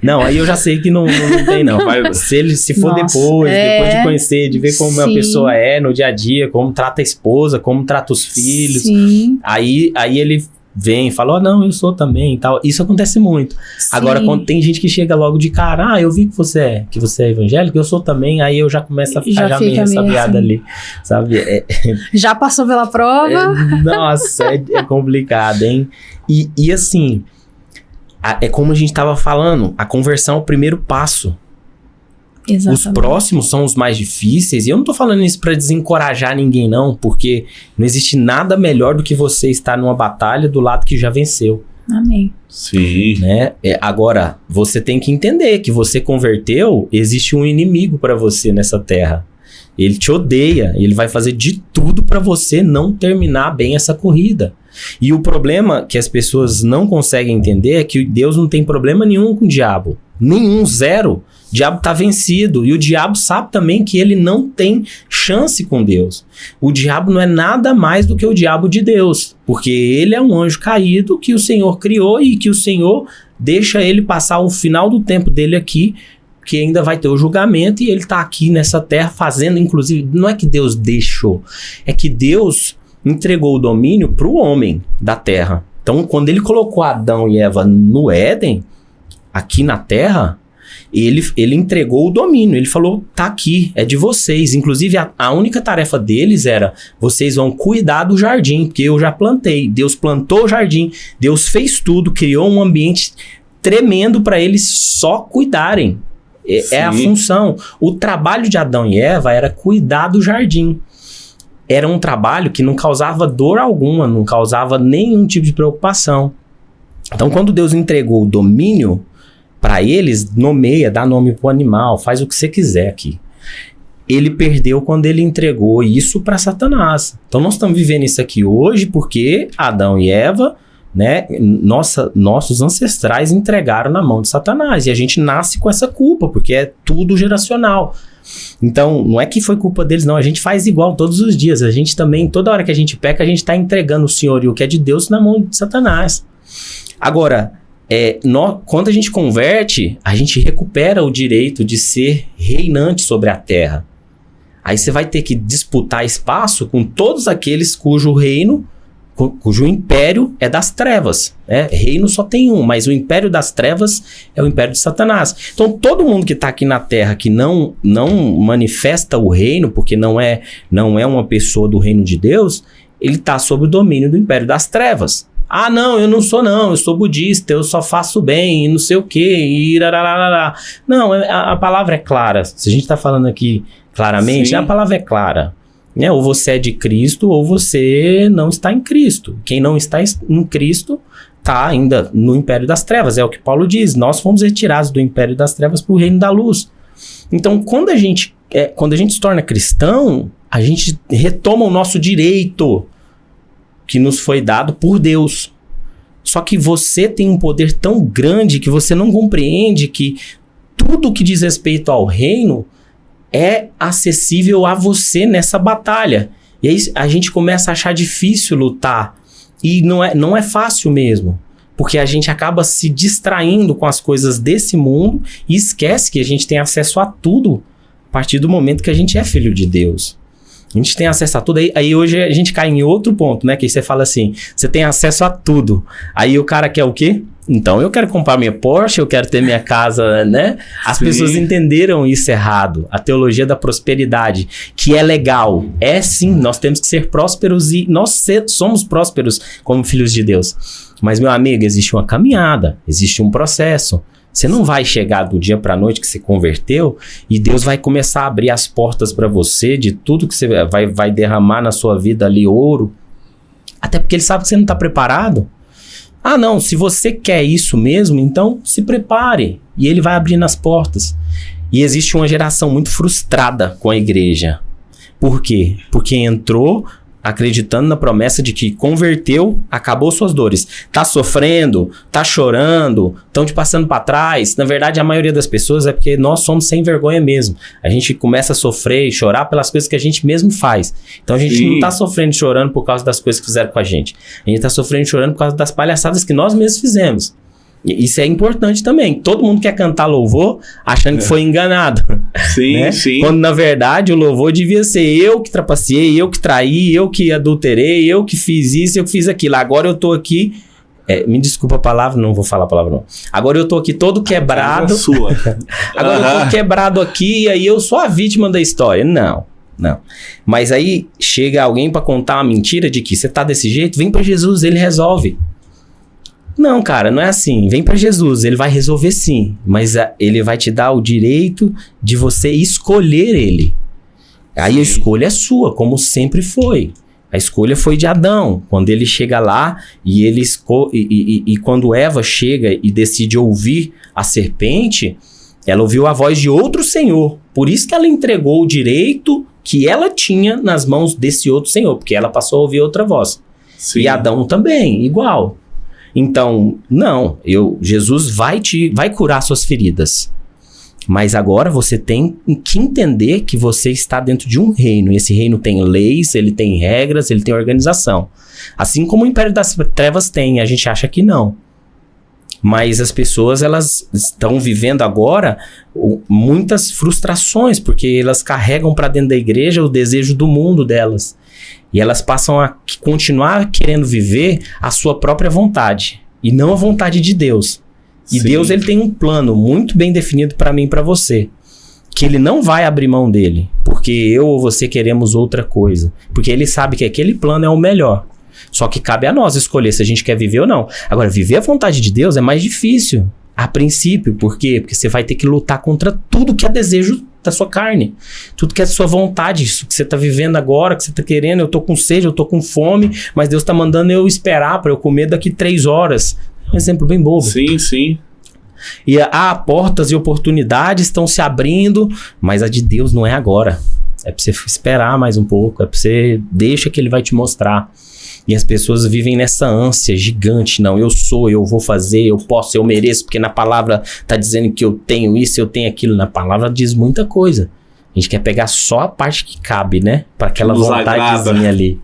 Não, aí eu já sei que não tem, não. Se for depois de conhecer, de ver como a pessoa é no dia a dia, como trata a esposa, como trata os filhos, sim, aí ele vem e fala, não, eu sou também e tal. Isso acontece muito. Sim. Agora, quando tem gente que chega logo de cara, eu vi que você é evangélico, eu sou também, aí eu já começo a ficar já meio ressabiado ali, sabe? Já passou pela prova? Nossa, é complicado, hein? E assim, é como a gente tava falando, a conversão é o primeiro passo. Exatamente. Os próximos são os mais difíceis. E eu não tô falando isso pra desencorajar ninguém, não. Porque não existe nada melhor do que você estar numa batalha do lado que já venceu. Amém. Sim. Né? Agora, você tem que entender que você converteu, existe um inimigo pra você nessa terra. Ele te odeia. Ele vai fazer de tudo pra você não terminar bem essa corrida. E o problema que as pessoas não conseguem entender é que Deus não tem problema nenhum com o diabo. Nenhum, zero. O diabo está vencido. E o diabo sabe também que ele não tem chance com Deus. O diabo não é nada mais do que o diabo de Deus. Porque ele é um anjo caído que o Senhor criou e que o Senhor deixa ele passar o final do tempo dele aqui, que ainda vai ter o julgamento, e ele está aqui nessa terra fazendo, inclusive, não é que Deus deixou, é que Deus entregou o domínio para o homem da terra. Então, quando ele colocou Adão e Eva no Éden, aqui na terra, ele entregou o domínio. Ele falou, tá aqui, é de vocês. Inclusive, a única tarefa deles era, vocês vão cuidar do jardim, porque eu já plantei. Deus plantou o jardim, Deus fez tudo, criou um ambiente tremendo para eles só cuidarem. É a função. O trabalho de Adão e Eva era cuidar do jardim. Era um trabalho que não causava dor alguma, não causava nenhum tipo de preocupação. Então, quando Deus entregou o domínio para eles, nomeia, dá nome pro animal, faz o que você quiser aqui. Ele perdeu quando ele entregou isso para Satanás. Então, nós estamos vivendo isso aqui hoje porque Adão e Eva, né, nossos ancestrais entregaram na mão de Satanás. E a gente nasce com essa culpa, porque é tudo geracional. Então, não é que foi culpa deles, não. A gente faz igual todos os dias. A gente também, toda hora que a gente peca, a gente está entregando o senhorio que é de Deus na mão de Satanás. Agora, quando a gente converte, a gente recupera o direito de ser reinante sobre a terra. Aí você vai ter que disputar espaço com todos aqueles cujo império é das trevas. Reino só tem um, mas o império das trevas é o império de Satanás. Então todo mundo que está aqui na terra que não manifesta o reino, porque não é uma pessoa do reino de Deus, ele está sob o domínio do império das trevas. Ah, não, eu não sou não, eu sou budista, eu só faço bem, e não sei o quê, Não, a palavra é clara. Se a gente está falando aqui claramente, a palavra é clara. Ou você é de Cristo ou você não está em Cristo. Quem não está em Cristo está ainda no império das trevas. É o que Paulo diz. Nós fomos retirados do império das trevas para o reino da luz. Então, quando a gente se torna cristão, a gente retoma o nosso direito que nos foi dado por Deus. Só que você tem um poder tão grande que você não compreende que tudo que diz respeito ao reino é acessível a você nessa batalha. E aí a gente começa a achar difícil lutar. E não é fácil mesmo. Porque a gente acaba se distraindo com as coisas desse mundo e esquece que a gente tem acesso a tudo a partir do momento que a gente é filho de Deus. A gente tem acesso a tudo. Aí hoje a gente cai em outro ponto, né? Que você fala assim, você tem acesso a tudo. Aí o cara quer o quê? Então, eu quero comprar minha Porsche, eu quero ter minha casa, né? As pessoas entenderam isso errado. A teologia da prosperidade, que é legal. É sim, nós temos que ser prósperos e nós somos prósperos como filhos de Deus. Mas, meu amigo, existe uma caminhada, existe um processo. Você não vai chegar do dia para a noite que você converteu e Deus vai começar a abrir as portas para você de tudo que você vai derramar na sua vida ali, ouro. Até porque Ele sabe que você não está preparado. Ah, não, se você quer isso mesmo, então se prepare. E Ele vai abrindo as portas. E existe uma geração muito frustrada com a igreja. Por quê? Porque entrou acreditando na promessa de que converteu, acabou suas dores. Tá sofrendo, tá chorando, estão te passando para trás. Na verdade, a maioria das pessoas é porque nós somos sem vergonha mesmo. A gente começa a sofrer e chorar pelas coisas que a gente mesmo faz. Então a gente não tá sofrendo e chorando por causa das coisas que fizeram com a gente. A gente tá sofrendo e chorando por causa das palhaçadas que nós mesmos fizemos. Isso é importante também. Todo mundo quer cantar louvor achando que foi enganado. Sim, né? sim. Quando, na verdade, o louvor devia ser eu que trapaceei, eu que traí, eu que adulterei, eu que fiz isso, eu que fiz aquilo. Agora eu tô aqui... me desculpa a palavra, não vou falar a palavra não. Agora eu tô aqui todo quebrado. Sua. Agora eu tô quebrado aqui e aí eu sou a vítima da história. Não. Mas aí chega alguém pra contar uma mentira de que você tá desse jeito, vem pra Jesus, ele resolve. Não, cara, não é assim. Vem pra Jesus, ele vai resolver sim. Mas ele vai te dar o direito de você escolher ele. Aí a escolha é sua, como sempre foi. A escolha foi de Adão. Quando ele chega lá e e quando Eva chega e decide ouvir a serpente, ela ouviu a voz de outro senhor. Por isso que ela entregou o direito que ela tinha nas mãos desse outro senhor, porque ela passou a ouvir outra voz. Sim. E Adão também, igual. Então, não, Jesus vai curar suas feridas. Mas agora você tem que entender que você está dentro de um reino. E esse reino tem leis, ele tem regras, ele tem organização. Assim como o Império das Trevas tem, a gente acha que não. Mas as pessoas, elas estão vivendo agora muitas frustrações, porque elas carregam para dentro da igreja o desejo do mundo delas. E elas passam a continuar querendo viver a sua própria vontade, e não a vontade de Deus. E Sim. Deus, ele tem um plano muito bem definido para mim e para você, que ele não vai abrir mão dele, porque eu ou você queremos outra coisa, porque ele sabe que aquele plano é o melhor. Só que cabe a nós escolher se a gente quer viver ou não. Agora, viver a vontade de Deus é mais difícil, a princípio. Por quê? Porque você vai ter que lutar contra tudo que é desejo da sua carne. Tudo que é sua vontade, isso que você tá vivendo agora, que você tá querendo. Eu tô com sede, eu tô com fome, mas Deus tá mandando eu esperar para eu comer daqui 3 horas. Um exemplo bem bobo. Sim, sim. E portas e oportunidades estão se abrindo, mas a de Deus não é agora. É pra você esperar mais um pouco, é pra você... Deixa que ele vai te mostrar. E as pessoas vivem nessa ânsia gigante. Não, eu vou fazer, eu posso, eu mereço, porque na palavra tá dizendo que eu tenho isso, eu tenho aquilo. Na palavra diz muita coisa. A gente quer pegar só a parte que cabe, né? Para aquela vontadezinha ali.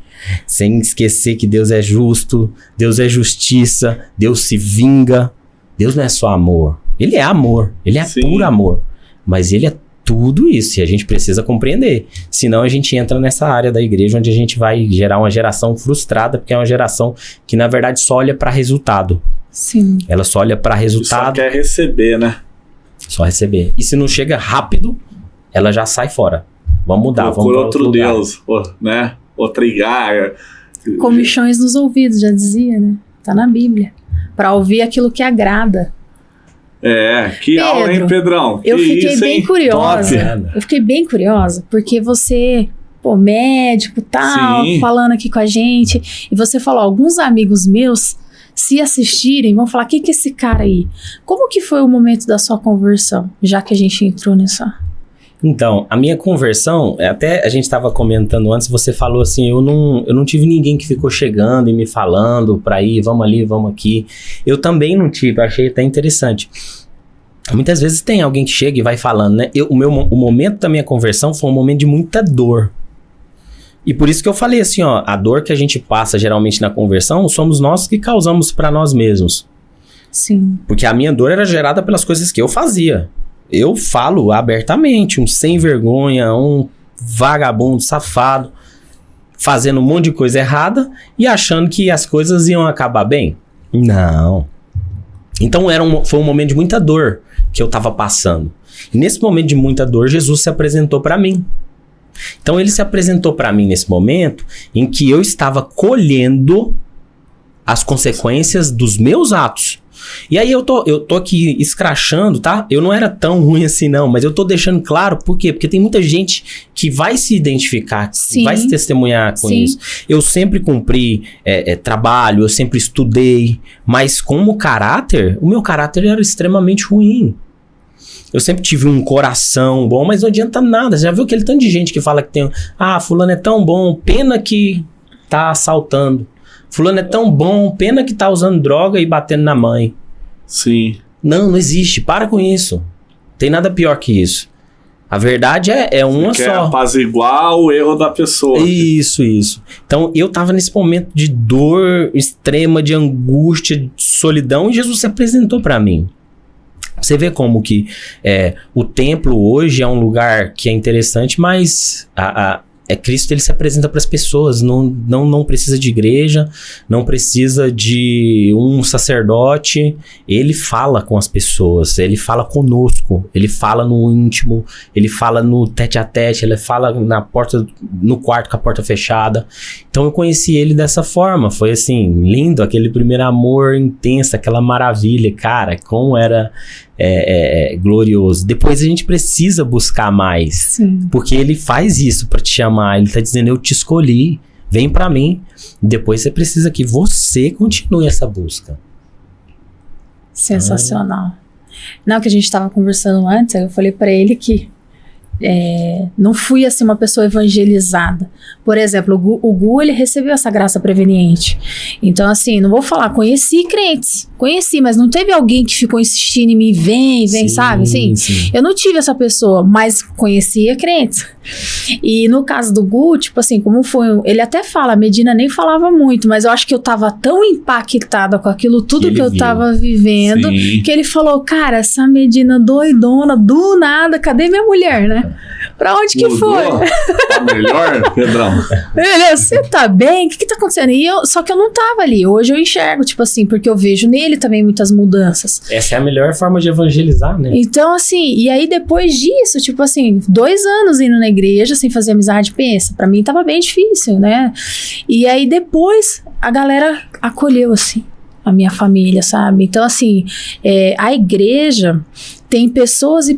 Sem esquecer que Deus é justo, Deus é justiça, Deus se vinga. Deus não é só amor. Ele é amor, ele é puro amor. Mas ele é tudo isso, e a gente precisa compreender. Senão a gente entra nessa área da igreja onde a gente vai gerar uma geração frustrada, porque é uma geração que na verdade só olha para resultado. Sim. Ela só olha para resultado. Só quer receber, né? Só receber. E se não chega rápido, ela já sai fora. Vamos mudar, vamos para outro Deus, né? Outra igreja. Comichões nos ouvidos, já dizia, né? Tá na Bíblia. Para ouvir aquilo que agrada. Que aula, hein, Pedrão? Eu fiquei bem curiosa. Eu fiquei bem curiosa, porque você, médico, tal, falando aqui com a gente, e você falou, alguns amigos meus, se assistirem, vão falar, que é esse cara aí? Como que foi o momento da sua conversão, já que a gente entrou nessa... Então, a minha conversão, até a gente estava comentando antes, você falou assim, eu não tive ninguém que ficou chegando e me falando pra ir, vamos ali, vamos aqui. Eu também não tive, achei até interessante. Muitas vezes tem alguém que chega e vai falando, né? O momento da minha conversão foi um momento de muita dor. E por isso que eu falei assim, a dor que a gente passa geralmente na conversão, somos nós que causamos pra nós mesmos. Sim. Porque a minha dor era gerada pelas coisas que eu fazia. Eu falo abertamente, um sem vergonha, um vagabundo, safado, fazendo um monte de coisa errada e achando que as coisas iam acabar bem. Não. Então foi um momento de muita dor que eu estava passando. E nesse momento de muita dor, Jesus se apresentou para mim. Então ele se apresentou para mim nesse momento em que eu estava colhendo as consequências dos meus atos. E aí eu tô aqui escrachando, tá? Eu não era tão ruim assim não, mas eu tô deixando claro, por quê? Porque tem muita gente que vai se identificar, vai se testemunhar com isso. Eu sempre cumpri trabalho, eu sempre estudei, mas como caráter, o meu caráter era extremamente ruim. Eu sempre tive um coração bom, mas não adianta nada. Você já viu aquele tanto de gente que fala que tem... fulano é tão bom, pena que tá assaltando. Fulano é tão bom, pena que tá usando droga e batendo na mãe. Sim. Não existe. Para com isso. Tem nada pior que isso. A verdade é uma Você só. quer apaziguar o erro da pessoa. Isso. Então, eu tava nesse momento de dor extrema, de angústia, de solidão, e Jesus se apresentou para mim. Você vê como que o templo hoje é um lugar que é interessante, mas Cristo, ele se apresenta para as pessoas, não precisa de igreja, não precisa de um sacerdote, ele fala com as pessoas, ele fala conosco, ele fala no íntimo, ele fala no tete-a-tete, ele fala no quarto com a porta fechada. Então eu conheci ele dessa forma, foi assim, lindo, aquele primeiro amor intenso, aquela maravilha, cara, como era glorioso. Depois a gente precisa buscar mais. Sim. Porque ele faz isso pra te chamar. Ele tá dizendo, eu te escolhi, vem pra mim. Depois você precisa que você continue essa busca. Sensacional. Não, que a gente tava conversando antes, eu falei pra ele que não fui assim uma pessoa evangelizada. Por exemplo, o Gu, ele recebeu essa graça preveniente. Então, assim, não vou falar, conheci crentes. Conheci, mas não teve alguém que ficou insistindo em mim, vem, Sim, sabe? Assim, sim. eu não tive essa pessoa, mas conhecia crentes. E no caso do Gu, tipo assim, como foi? Ele até fala, a Medina nem falava muito, mas eu acho que eu tava tão impactada com aquilo tudo que eu tava vivendo, Sim. que ele falou, cara, essa Medina doidona, do nada, cadê minha mulher, né? Pra onde que Mudou? foi? Tá melhor, Pedrão? Ele, você tá bem? O que tá acontecendo? Só que eu não tava ali. Hoje eu enxergo, tipo assim, porque eu vejo nele também muitas mudanças. Essa é a melhor forma de evangelizar, né? Então, assim, e aí depois disso, tipo assim, 2 anos indo na igreja sem fazer amizade, pensa, pra mim tava bem difícil, né? E aí depois a galera acolheu, assim, a minha família, sabe? Então, assim, a igreja tem pessoas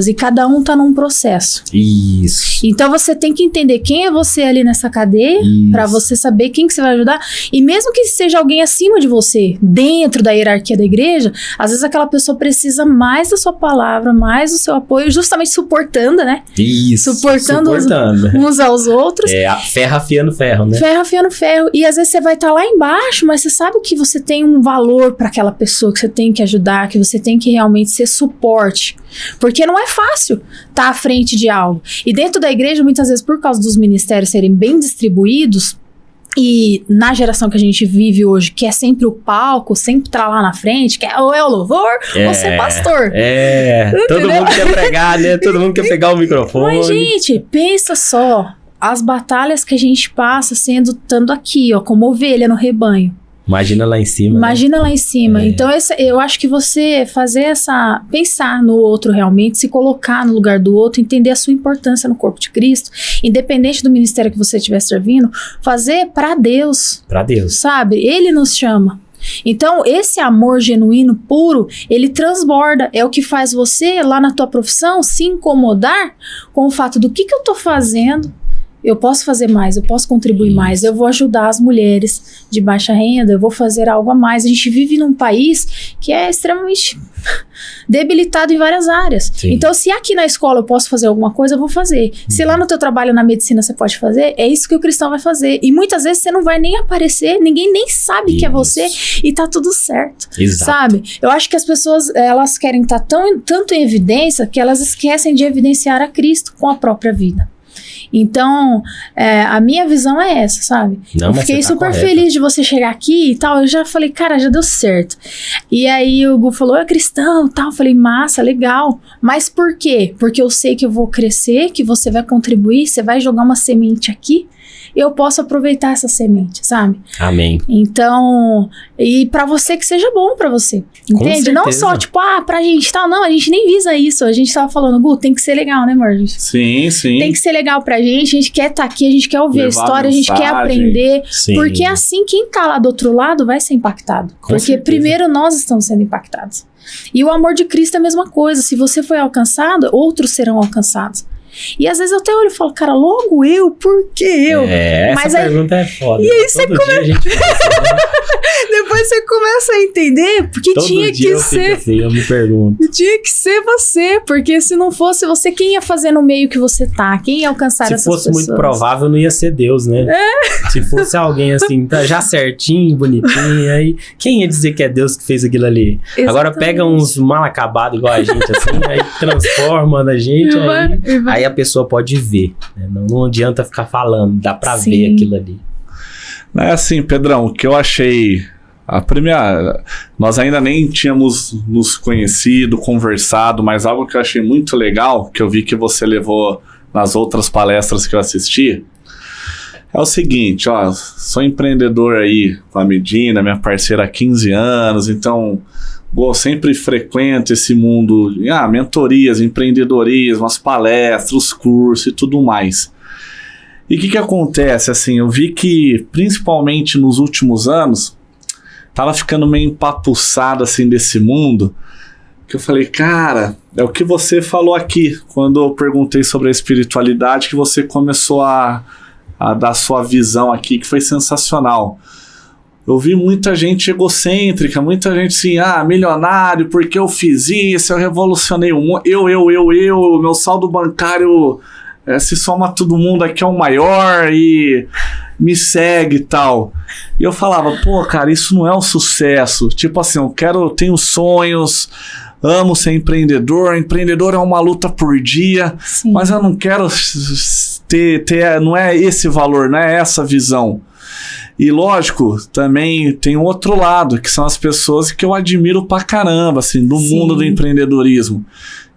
e cada um tá num processo. Isso. Então você tem que entender quem é você ali nessa cadeia, pra você saber quem que você vai ajudar. E mesmo que seja alguém acima de você, dentro da hierarquia da igreja, às vezes aquela pessoa precisa mais da sua palavra, mais do seu apoio, justamente suportando, né? Isso. Suportando. Uns aos outros. Ferro afiando ferro, né? Ferro afiando ferro. E às vezes você vai estar lá embaixo, mas você sabe que você tem um valor para aquela pessoa, que você tem que ajudar, que você tem que realmente ser suporte. Porque não é fácil estar à frente de algo. E dentro da igreja, muitas vezes, por causa dos ministérios serem bem distribuídos, e na geração que a gente vive hoje, que é sempre o palco, sempre tá lá na frente, que ou é o louvor, ou ser pastor. Todo mundo quer pregar, né? Todo mundo quer pegar o microfone. Mas, gente, pensa só, as batalhas que a gente passa estando aqui, ó, como ovelha no rebanho. Imagina lá em cima. Imagina lá em cima. Então, eu acho que você pensar no outro realmente, se colocar no lugar do outro, entender a sua importância no corpo de Cristo, independente do ministério que você estiver servindo, fazer pra Deus. Pra Deus. Sabe? Ele nos chama. Então, esse amor genuíno, puro, ele transborda. É o que faz você, lá na tua profissão, se incomodar com o fato do que eu tô fazendo. Eu posso fazer mais, eu posso contribuir mais, eu vou ajudar as mulheres de baixa renda, eu vou fazer algo a mais. A gente vive num país que é extremamente debilitado em várias áreas. Sim. Então, se aqui na escola eu posso fazer alguma coisa, eu vou fazer. Se lá no teu trabalho na medicina você pode fazer, é isso que o cristão vai fazer. E muitas vezes você não vai nem aparecer, ninguém nem sabe que é você e tá tudo certo. Exato. Sabe? Eu acho que as pessoas, elas querem estar tanto em evidência que elas esquecem de evidenciar a Cristo com a própria vida. Então, a minha visão é essa, sabe? Eu fiquei super feliz de você chegar aqui e tal. Eu já falei, cara, já deu certo. E aí o Gu falou, é cristão e tal. Eu falei, massa, legal. Mas por quê? Porque eu sei que eu vou crescer, que você vai contribuir, você vai jogar uma semente aqui. Eu posso aproveitar essa semente, sabe? Amém. Então, e pra você que seja bom pra você, entende? Não só, tipo, pra gente tal, não, a gente nem visa isso. A gente tava falando, Gu, tem que ser legal, né, amor? Sim. Tem que ser legal pra gente, a gente quer estar aqui, a gente quer ouvir a história, a gente quer aprender. Sim. Porque assim, quem tá lá do outro lado vai ser impactado. Com porque certeza. primeiro nós estamos sendo impactados. E o amor de Cristo é a mesma coisa. Se você foi alcançado, outros serão alcançados. E às vezes eu até olho e falo, cara, logo eu? Por que eu? Essa pergunta é foda. E aí você Todo dia a gente pensa, né? Depois você começa a entender porque Todo tinha dia que eu ser. Assim, eu me pergunto. Tinha que ser você, porque se não fosse você, quem ia fazer no meio que você tá? Quem ia alcançar essas pessoas? Se fosse muito provável, não ia ser Deus, né? Se fosse alguém assim, tá já certinho, bonitinho, aí quem ia dizer que é Deus que fez aquilo ali? Exatamente. Agora pega uns mal acabados igual a gente, assim, aí transforma na gente, aí a pessoa pode ver, né? Não adianta ficar falando, dá pra ver aquilo ali. É assim, Pedrão, o que eu achei... Nós ainda nem tínhamos nos conhecido, conversado, mas algo que eu achei muito legal, que eu vi que você levou nas outras palestras que eu assisti, é o seguinte, ó, sou empreendedor aí com a Medina, minha parceira há 15 anos, então sempre frequento esse mundo, mentorias, empreendedorismo, as palestras, os cursos e tudo mais. E o que acontece, assim, eu vi que principalmente nos últimos anos, tava ficando meio empapuçado assim desse mundo, que eu falei, cara, é o que você falou aqui, quando eu perguntei sobre a espiritualidade, que você começou a dar sua visão aqui, que foi sensacional. Eu vi muita gente egocêntrica, muita gente assim, milionário, porque eu fiz isso, eu revolucionei o mundo, meu saldo bancário, se soma todo mundo aqui é o maior e me segue e tal. E eu falava, pô, cara, isso não é um sucesso. Tipo assim, eu tenho sonhos, amo ser empreendedor é uma luta por dia, sim, mas eu não quero não é esse valor, não é essa visão. E lógico, também tem um outro lado, que são as pessoas que eu admiro pra caramba, assim, do sim, mundo do empreendedorismo.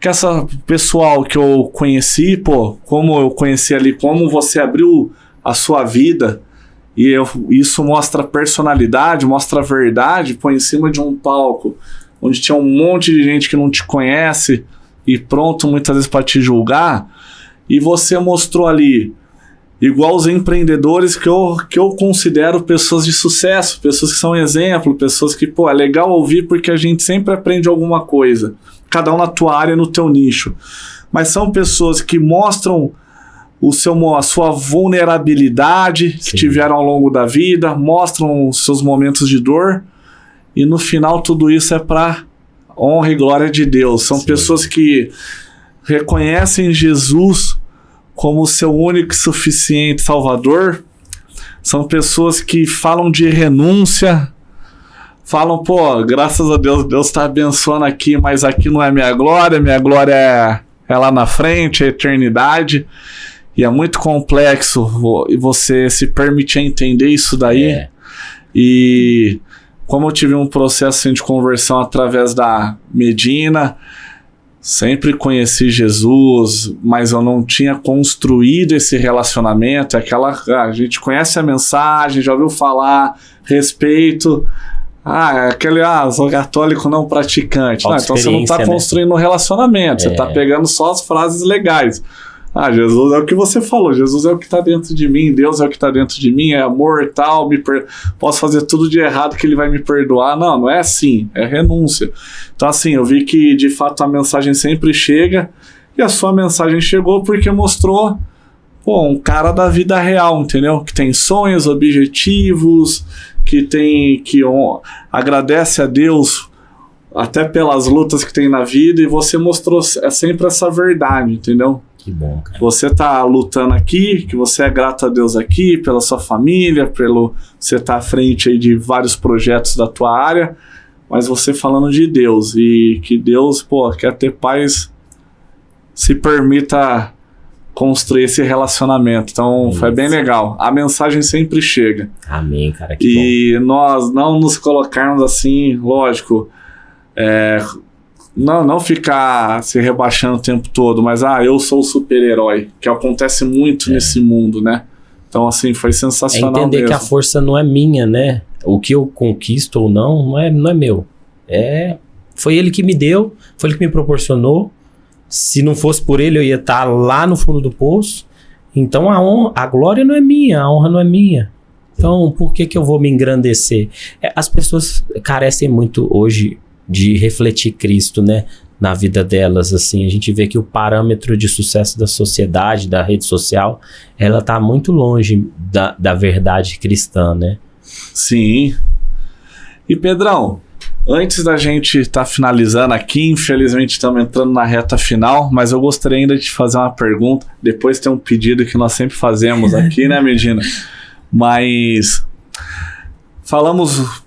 Que essa pessoal que eu conheci, pô, como eu conheci ali, como você abriu a sua vida, e isso mostra personalidade, mostra verdade, pô, em cima de um palco, onde tinha um monte de gente que não te conhece, e pronto, muitas vezes para te julgar, e você mostrou ali, igual os empreendedores que eu considero pessoas de sucesso, pessoas que são exemplo, pessoas que, pô, é legal ouvir porque a gente sempre aprende alguma coisa, cada um na tua área, no teu nicho, mas são pessoas que mostram a sua vulnerabilidade, sim, que tiveram ao longo da vida, mostram os seus momentos de dor, e no final tudo isso é para honra e glória de Deus. São sim, pessoas que reconhecem Jesus como o seu único e suficiente Salvador, são pessoas que falam de renúncia, falam, pô, graças a Deus, Deus está abençoando aqui, mas aqui não é minha glória é lá na frente, é a eternidade. E é muito complexo e você se permitir entender isso daí. E como eu tive um processo assim, de conversão através da Medina, sempre conheci Jesus, mas eu não tinha construído esse relacionamento. A gente conhece a mensagem, já ouviu falar, respeito. Sou católico não praticante. Não, então você não está construindo um relacionamento, você está pegando só as frases legais. Jesus é o que você falou, Jesus é o que está dentro de mim, Deus é o que está dentro de mim, é amor e tal, posso fazer tudo de errado que ele vai me perdoar. Não é assim, é renúncia. Então assim, eu vi que de fato a mensagem sempre chega, e a sua mensagem chegou porque mostrou, pô, um cara da vida real, entendeu? Que tem sonhos, objetivos, que agradece a Deus até pelas lutas que tem na vida, e você mostrou sempre essa verdade, entendeu? Que bom, cara. Você tá lutando aqui, que você é grato a Deus aqui, pela sua família, você tá à frente aí de vários projetos da tua área, mas você falando de Deus, e que Deus, pô, quer ter paz, se permita construir esse relacionamento. Então, foi bem legal. A mensagem sempre chega. Amém, cara, que bom. E nós não nos colocarmos assim, lógico, não ficar se rebaixando o tempo todo, mas eu sou o super-herói, que acontece muito nesse mundo, né? Então, assim, foi sensacional mesmo. Entender que a força não é minha, né? O que eu conquisto ou não é meu. Foi ele que me deu, foi ele que me proporcionou. Se não fosse por ele, eu ia estar lá no fundo do poço. Então, a glória não é minha, a honra não é minha. Então, por que eu vou me engrandecer? As pessoas carecem muito hoje de refletir Cristo, né, na vida delas, assim. A gente vê que o parâmetro de sucesso da sociedade, da rede social, ela tá muito longe da verdade cristã, né? Sim. E Pedrão, antes da gente estar finalizando aqui, infelizmente estamos entrando na reta final, mas eu gostaria ainda de te fazer uma pergunta. Depois tem um pedido que nós sempre fazemos aqui, né, Medina? Mas falamos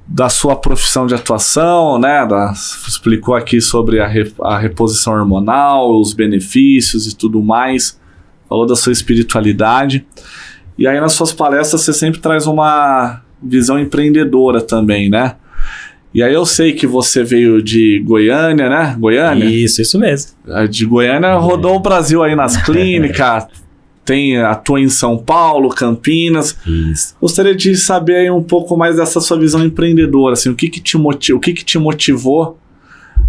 da sua profissão de atuação, né? Explicou aqui sobre a reposição hormonal, os benefícios e tudo mais. Falou da sua espiritualidade. E aí nas suas palestras você sempre traz uma visão empreendedora também, né? E aí eu sei que você veio de Goiânia, né? Goiânia? Isso mesmo. De Goiânia rodou o Brasil aí nas clínicas, atua em São Paulo, Campinas. Isso. Gostaria de saber aí um pouco mais dessa sua visão empreendedora, assim, o que te motivou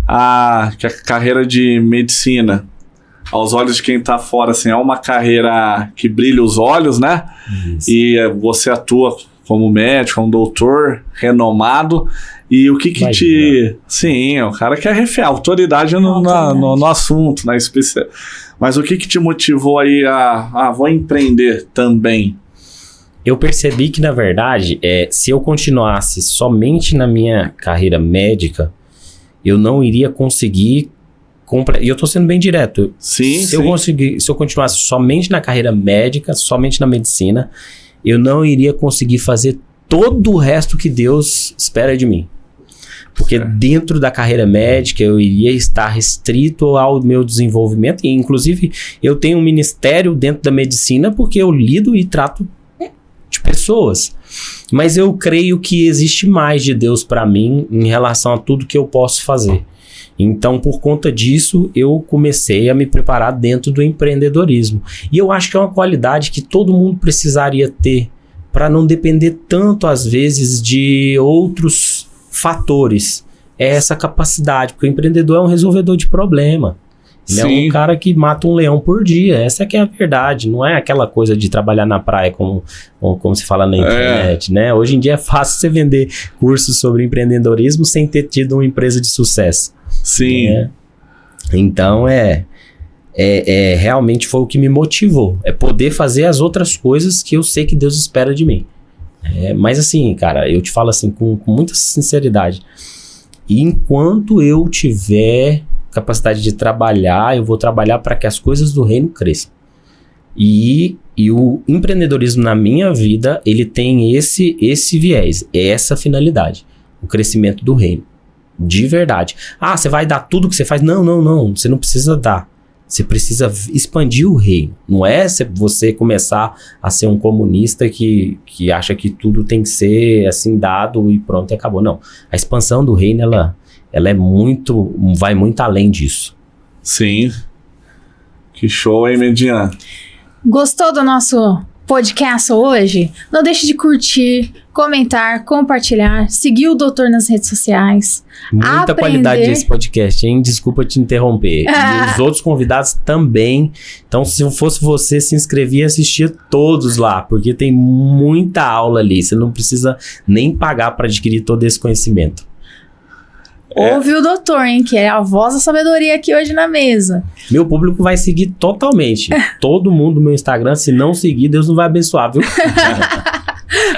a carreira de medicina? Aos olhos de quem tá fora, assim, é uma carreira que brilha os olhos, né? Isso. E você atua como médico, como doutor renomado. E o que te... Sim, o cara que é autoridade no assunto, na especial. Mas o que te motivou aí vou empreender também? Eu percebi que, na verdade, se eu continuasse somente na minha carreira médica, eu não iria conseguir... E eu tô sendo bem direto. Sim, se eu continuasse somente na carreira médica, somente na medicina, eu não iria conseguir fazer todo o resto que Deus espera de mim. Porque dentro da carreira médica eu iria estar restrito ao meu desenvolvimento. E inclusive eu tenho um ministério dentro da medicina porque eu lido e trato de pessoas. Mas eu creio que existe mais de Deus para mim em relação a tudo que eu posso fazer. Então, por conta disso, eu comecei a me preparar dentro do empreendedorismo. E eu acho que é uma qualidade que todo mundo precisaria ter para não depender tanto, às vezes, de outros fatores. É essa capacidade, porque o empreendedor é um resolvedor de problema. Ele é um cara que mata um leão por dia. Essa é que é a verdade. Não é aquela coisa de trabalhar na praia como se fala na internet, né? Hoje em dia é fácil você vender cursos sobre empreendedorismo sem ter tido uma empresa de sucesso. Sim. Né? Então, realmente foi o que me motivou. É poder fazer as outras coisas que eu sei que Deus espera de mim. Mas assim, cara, eu te falo assim com muita sinceridade. Enquanto eu tiver capacidade de trabalhar, eu vou trabalhar para que as coisas do reino cresçam. E o empreendedorismo na minha vida, ele tem esse viés, essa finalidade. O crescimento do reino. De verdade. Você vai dar tudo que você faz? Não. Você não precisa dar. Você precisa expandir o reino. Não é você começar a ser um comunista que acha que tudo tem que ser assim dado e pronto, e acabou. Não. A expansão do reino, ela vai muito além disso. Sim. Que show, hein, Medina? Gostou do nosso podcast hoje? Não deixe de curtir, comentar, compartilhar, seguir o doutor nas redes sociais. Muita qualidade desse podcast, hein? Desculpa te interromper. E os outros convidados também. Então, se eu fosse você, se inscrevia e assistia todos lá, porque tem muita aula ali. Você não precisa nem pagar para adquirir todo esse conhecimento. Ouve o doutor, hein? Que é a voz da sabedoria aqui hoje na mesa. Meu público vai seguir totalmente. Todo mundo no meu Instagram, se não seguir, Deus não vai abençoar, viu?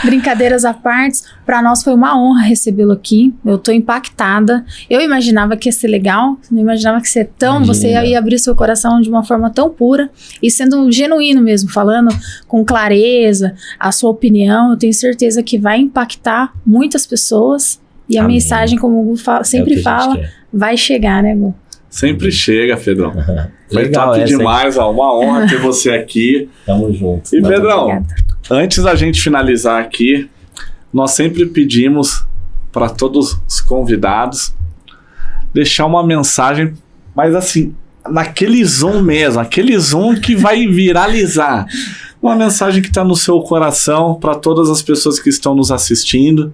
Brincadeiras à parte, para nós foi uma honra recebê-lo aqui. Eu tô impactada. Eu imaginava que ia ser legal, não imaginava que ia ser tão... Imagina. Você ia abrir seu coração de uma forma tão pura e sendo genuíno mesmo, falando com clareza a sua opinião. Eu tenho certeza que vai impactar muitas pessoas. E a mensagem, como o Gu sempre fala, vai chegar, né, Gu? Sempre chega, Pedrão. Foi Legal, top demais, uma honra ter você aqui. Tamo junto. E, Pedrão, antes da gente finalizar aqui, nós sempre pedimos para todos os convidados deixar uma mensagem, mas assim, naquele zoom mesmo, aquele zoom que vai viralizar. Uma mensagem que está no seu coração para todas as pessoas que estão nos assistindo.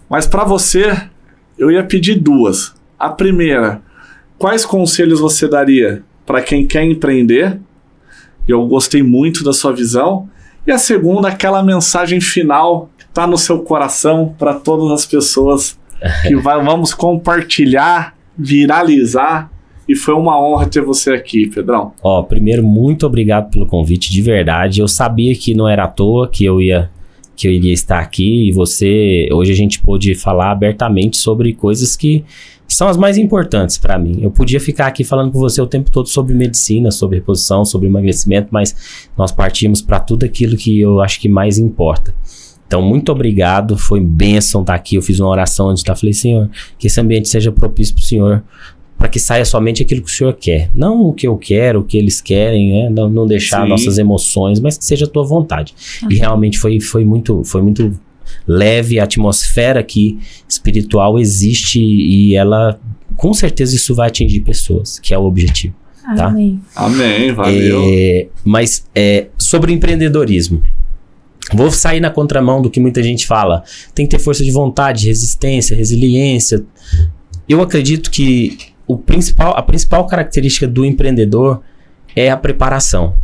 Mas para você, eu ia pedir duas. A primeira, quais conselhos você daria para quem quer empreender? Eu gostei muito da sua visão. E a segunda, aquela mensagem final que está no seu coração para todas as pessoas que vamos compartilhar, viralizar. E foi uma honra ter você aqui, Pedrão. Primeiro, muito obrigado pelo convite, de verdade. Eu sabia que não era à toa que eu ia que eu iria estar aqui e hoje a gente pôde falar abertamente sobre coisas que são as mais importantes para mim. Eu podia ficar aqui falando com você o tempo todo sobre medicina, sobre reposição, sobre emagrecimento, mas nós partimos para tudo aquilo que eu acho que mais importa. Então, muito obrigado, foi bênção estar aqui. Eu fiz uma oração antes, falei, Senhor, que esse ambiente seja propício para o Senhor, para que saia somente aquilo que o Senhor quer. Não o que eu quero, o que eles querem, né? Não deixar nossas emoções, mas que seja a tua vontade. E realmente foi muito leve, a atmosfera aqui espiritual existe e ela, com certeza isso vai atingir pessoas, que é o objetivo. Tá? Amém. Amém, valeu. Mas sobre empreendedorismo, vou sair na contramão do que muita gente fala. Tem que ter força de vontade, resistência, resiliência. Eu acredito que a principal característica do empreendedor é a preparação.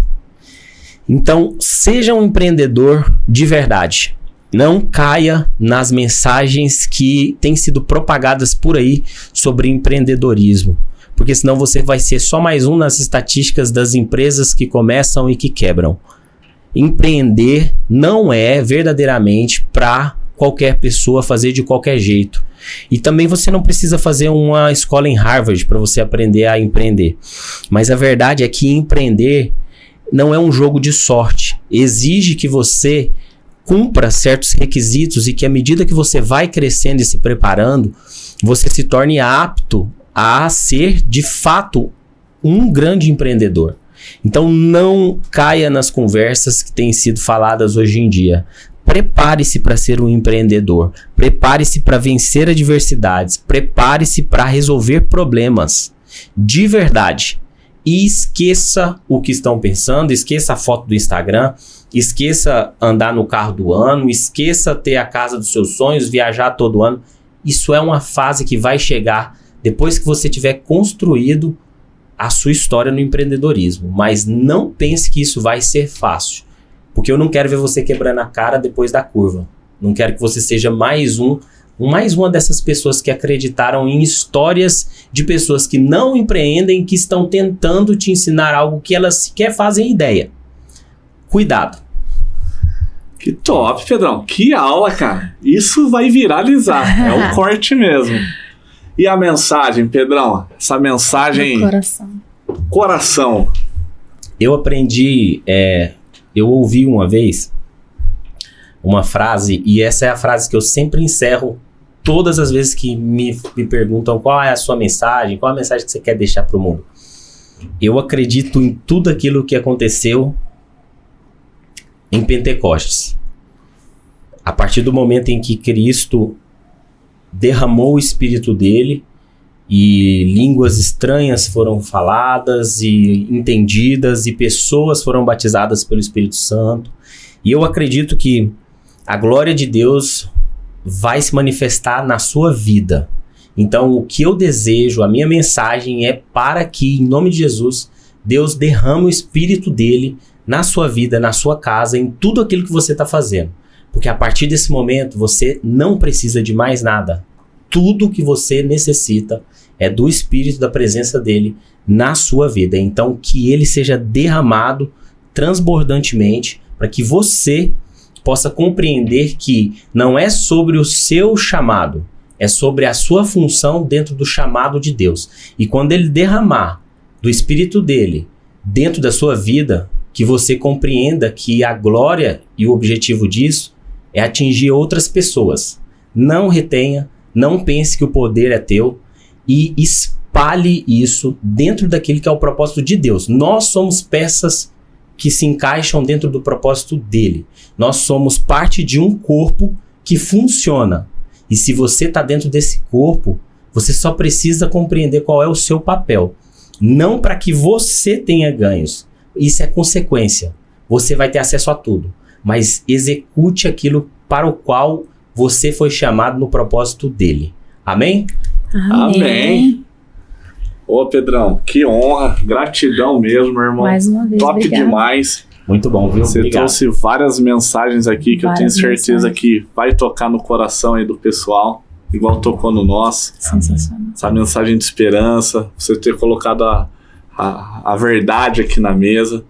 Então, seja um empreendedor de verdade. Não caia nas mensagens que têm sido propagadas por aí sobre empreendedorismo. Porque senão você vai ser só mais um nas estatísticas das empresas que começam e que quebram. Empreender não é verdadeiramente para qualquer pessoa fazer de qualquer jeito. E também você não precisa fazer uma escola em Harvard para você aprender a empreender. Mas a verdade é que empreender não é um jogo de sorte. Exige que você cumpra certos requisitos e que à medida que você vai crescendo e se preparando, você se torne apto a ser, de fato, um grande empreendedor. Então não caia nas conversas que têm sido faladas hoje em dia. Prepare-se para ser um empreendedor. Prepare-se para vencer adversidades. Prepare-se para resolver problemas. De verdade. E esqueça o que estão pensando, esqueça a foto do Instagram, esqueça andar no carro do ano, esqueça ter a casa dos seus sonhos, viajar todo ano. Isso é uma fase que vai chegar depois que você tiver construído a sua história no empreendedorismo. Mas não pense que isso vai ser fácil. Porque eu não quero ver você quebrando a cara depois da curva. Não quero que você seja mais uma dessas pessoas que acreditaram em histórias de pessoas que não empreendem, que estão tentando te ensinar algo que elas sequer fazem ideia. Cuidado. Que top, Pedrão. Que aula, cara. Isso vai viralizar. É o corte mesmo. E a mensagem, Pedrão? Essa mensagem... Coração. Eu aprendi... Eu ouvi uma vez uma frase, e essa é a frase que eu sempre encerro todas as vezes que me perguntam qual é a sua mensagem, qual é a mensagem que você quer deixar para o mundo. Eu acredito em tudo aquilo que aconteceu em Pentecostes. A partir do momento em que Cristo derramou o Espírito dele e línguas estranhas foram faladas e entendidas e pessoas foram batizadas pelo Espírito Santo. E eu acredito que a glória de Deus vai se manifestar na sua vida. Então, o que eu desejo, a minha mensagem é para que, em nome de Jesus, Deus derrame o Espírito dele na sua vida, na sua casa, em tudo aquilo que você está fazendo. Porque a partir desse momento, você não precisa de mais nada. Tudo que você necessita é do Espírito, da presença dele na sua vida. Então, que ele seja derramado transbordantemente para que você possa compreender que não é sobre o seu chamado, é sobre a sua função dentro do chamado de Deus. E quando ele derramar do Espírito dele dentro da sua vida, que você compreenda que a glória e o objetivo disso é atingir outras pessoas. Não retenha, não pense que o poder é teu e espalhe isso dentro daquilo que é o propósito de Deus. Nós somos peças que se encaixam dentro do propósito dele. Nós somos parte de um corpo que funciona. E se você está dentro desse corpo, você só precisa compreender qual é o seu papel. Não para que você tenha ganhos. Isso é consequência. Você vai ter acesso a tudo. Mas execute aquilo para o qual você foi chamado no propósito dele. Amém? Amém. Ô, Pedrão, que honra. Gratidão mesmo, meu irmão. Mais uma vez, top obrigada. Demais. Muito bom, viu? Você Obrigado. trouxe várias mensagens aqui que eu tenho certeza que vai tocar no coração aí do pessoal, igual tocou no nosso. Sensacional. Essa mensagem de esperança, você ter colocado a verdade aqui na mesa.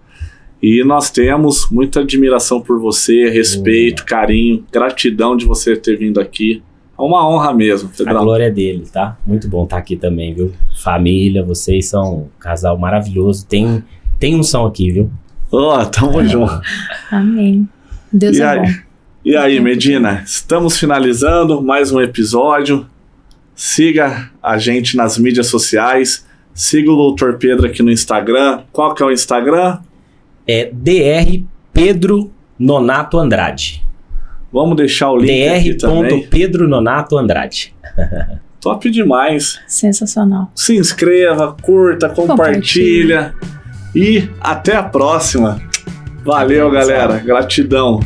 E nós temos muita admiração por você, respeito, carinho, gratidão de você ter vindo aqui. É uma honra mesmo. A glória é dele, tá? Muito bom estar aqui também, viu? Família, vocês são um casal maravilhoso. Tem unção aqui, viu? Tamo junto. Amém. Deus é bom. E aí, Medina, estamos finalizando mais um episódio. Siga a gente nas mídias sociais. Siga o Dr. Pedro aqui no Instagram. Qual que é o Instagram? É Dr. Pedro Nonato Andrade. Vamos deixar o link aqui também. Dr. Pedro Nonato Andrade. Top demais. Sensacional. Se inscreva, curta, compartilha. E até a próxima. Valeu, galera. Gratidão.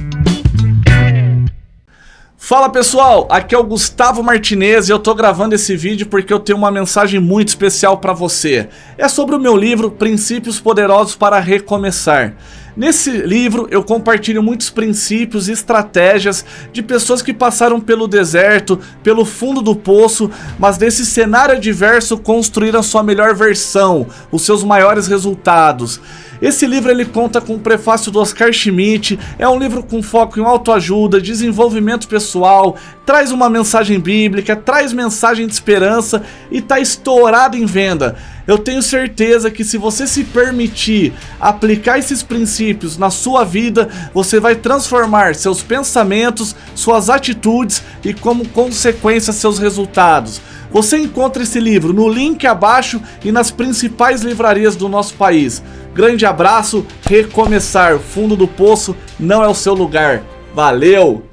Fala, pessoal, aqui é o Gustavo Martinez e eu tô gravando esse vídeo porque eu tenho uma mensagem muito especial para você. É sobre o meu livro Princípios Poderosos para Recomeçar. Nesse livro eu compartilho muitos princípios e estratégias de pessoas que passaram pelo deserto, pelo fundo do poço, mas desse cenário adverso construíram a sua melhor versão, os seus maiores resultados. Esse livro ele conta com o prefácio do Oscar Schmidt, é um livro com foco em autoajuda, desenvolvimento pessoal, traz uma mensagem bíblica, traz mensagem de esperança e tá estourado em venda. Eu tenho certeza que se você se permitir aplicar esses princípios na sua vida, você vai transformar seus pensamentos, suas atitudes e como consequência seus resultados. Você encontra esse livro no link abaixo e nas principais livrarias do nosso país. Grande abraço, recomeçar, fundo do poço não é o seu lugar. Valeu!